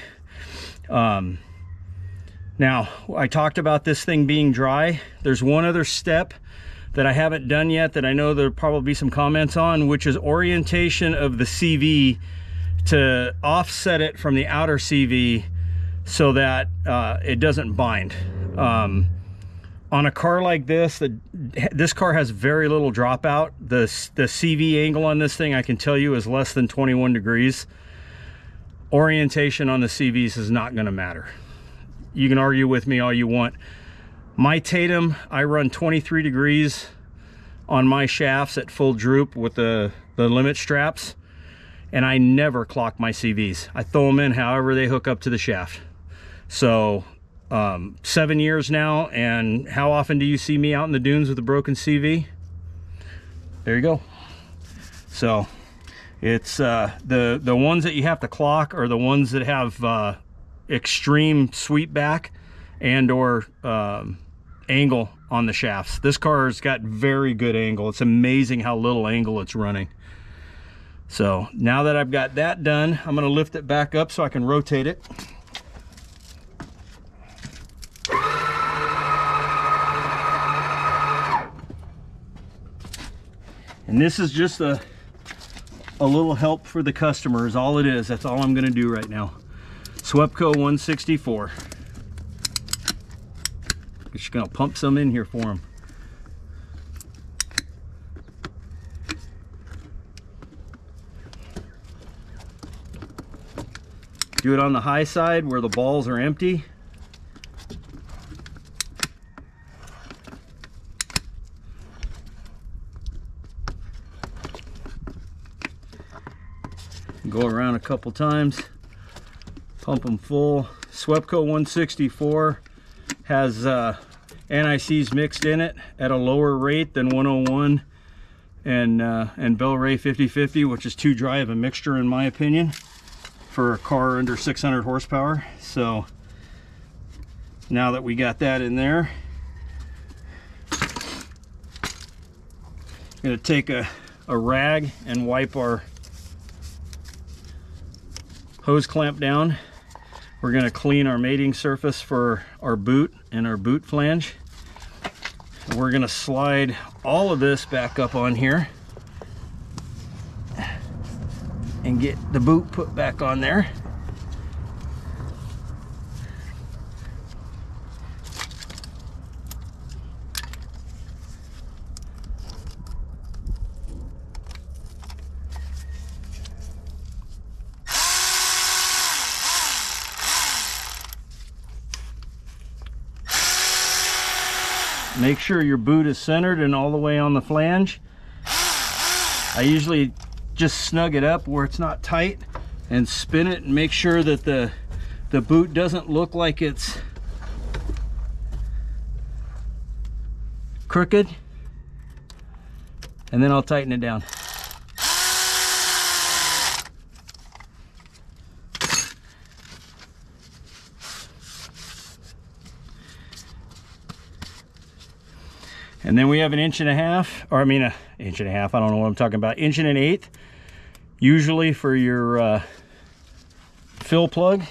Now, I talked about this thing being dry. There's one other step that I haven't done yet that I know there'll probably be some comments on, which is orientation of the CV to offset it from the outer CV so that it doesn't bind. On a car like this, this car has very little dropout. The CV angle on this thing, I can tell you, is less than 21 degrees. Orientation on the CVs is not going to matter. You can argue with me all you want. My Tatum, I run 23 degrees on my shafts at full droop with the limit straps. and I never clock my CVs. I throw them in however they hook up to the shaft. So 7 years now, and how often do you see me out in the dunes with a broken CV? There you go. So it's the ones that you have to clock are the ones that have extreme sweep back and or angle on the shafts. This car's got very good angle. It's amazing how little angle it's running. So now that I've got that done, I'm going to lift it back up so I can rotate it. And this is just a little help for the customer is all it is. That's all I'm going to do right now. Swepco 164. Just going to pump some in here for them. Do it on the high side where the balls are empty. Go around a couple times, pump them full. Swepco 164 has NICs mixed in it at a lower rate than 101 and Bel-Ray 5050, which is too dry of a mixture in my opinion for a car under 600 horsepower. So now that we got that in there, I'm going to take a rag and wipe our hose clamp down. We're going to clean our mating surface for our boot and our boot flange. We're going to slide all of this back up on here and get the boot put back on there. Make sure your boot is centered and all the way on the flange. I usually just snug it up where it's not tight and spin it and make sure that the boot doesn't look like it's crooked, and then I'll tighten it down. And then we have an 1.5 inches, or I mean an 1.5 inches, I don't know what I'm talking about, 1 1/8 inches, usually for your fill plug.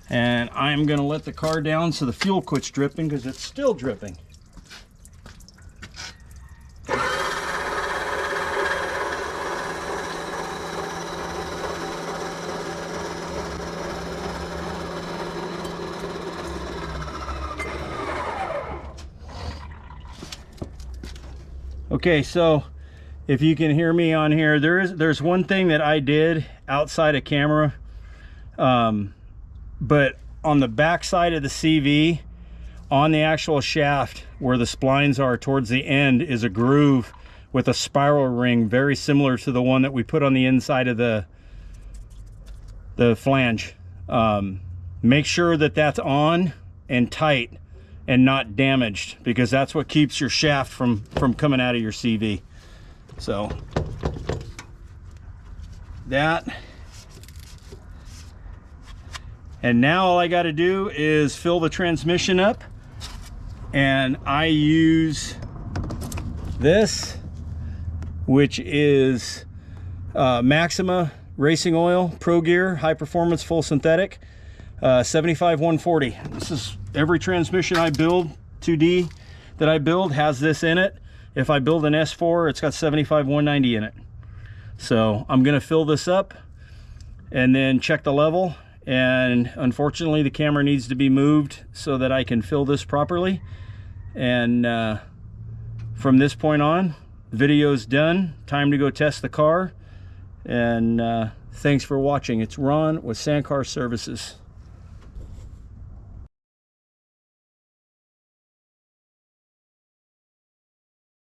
And I'm gonna let the car down so the fuel quits dripping, because it's still dripping. Okay, so if you can hear me on here, there's one thing that I did outside of camera, but on the back side of the CV, on the actual shaft where the splines are towards the end, is a groove with a spiral ring very similar to the one that we put on the inside of the flange. Make sure that that's on and tight and not damaged, because that's what keeps your shaft from coming out of your CV. So that, and now all I got to do is fill the transmission up, and I use this, which is Maxima Racing Oil Pro Gear High Performance Full Synthetic 75-140. This is every transmission I build, 2D that I build, has this in it. If I build an S4, it's got 75-190 in it. So I'm gonna fill this up and then check the level, and unfortunately the camera needs to be moved so that I can fill this properly. And from this point on, the video's done. Time to go test the car. And thanks for watching. It's Ron with Sandcar Services.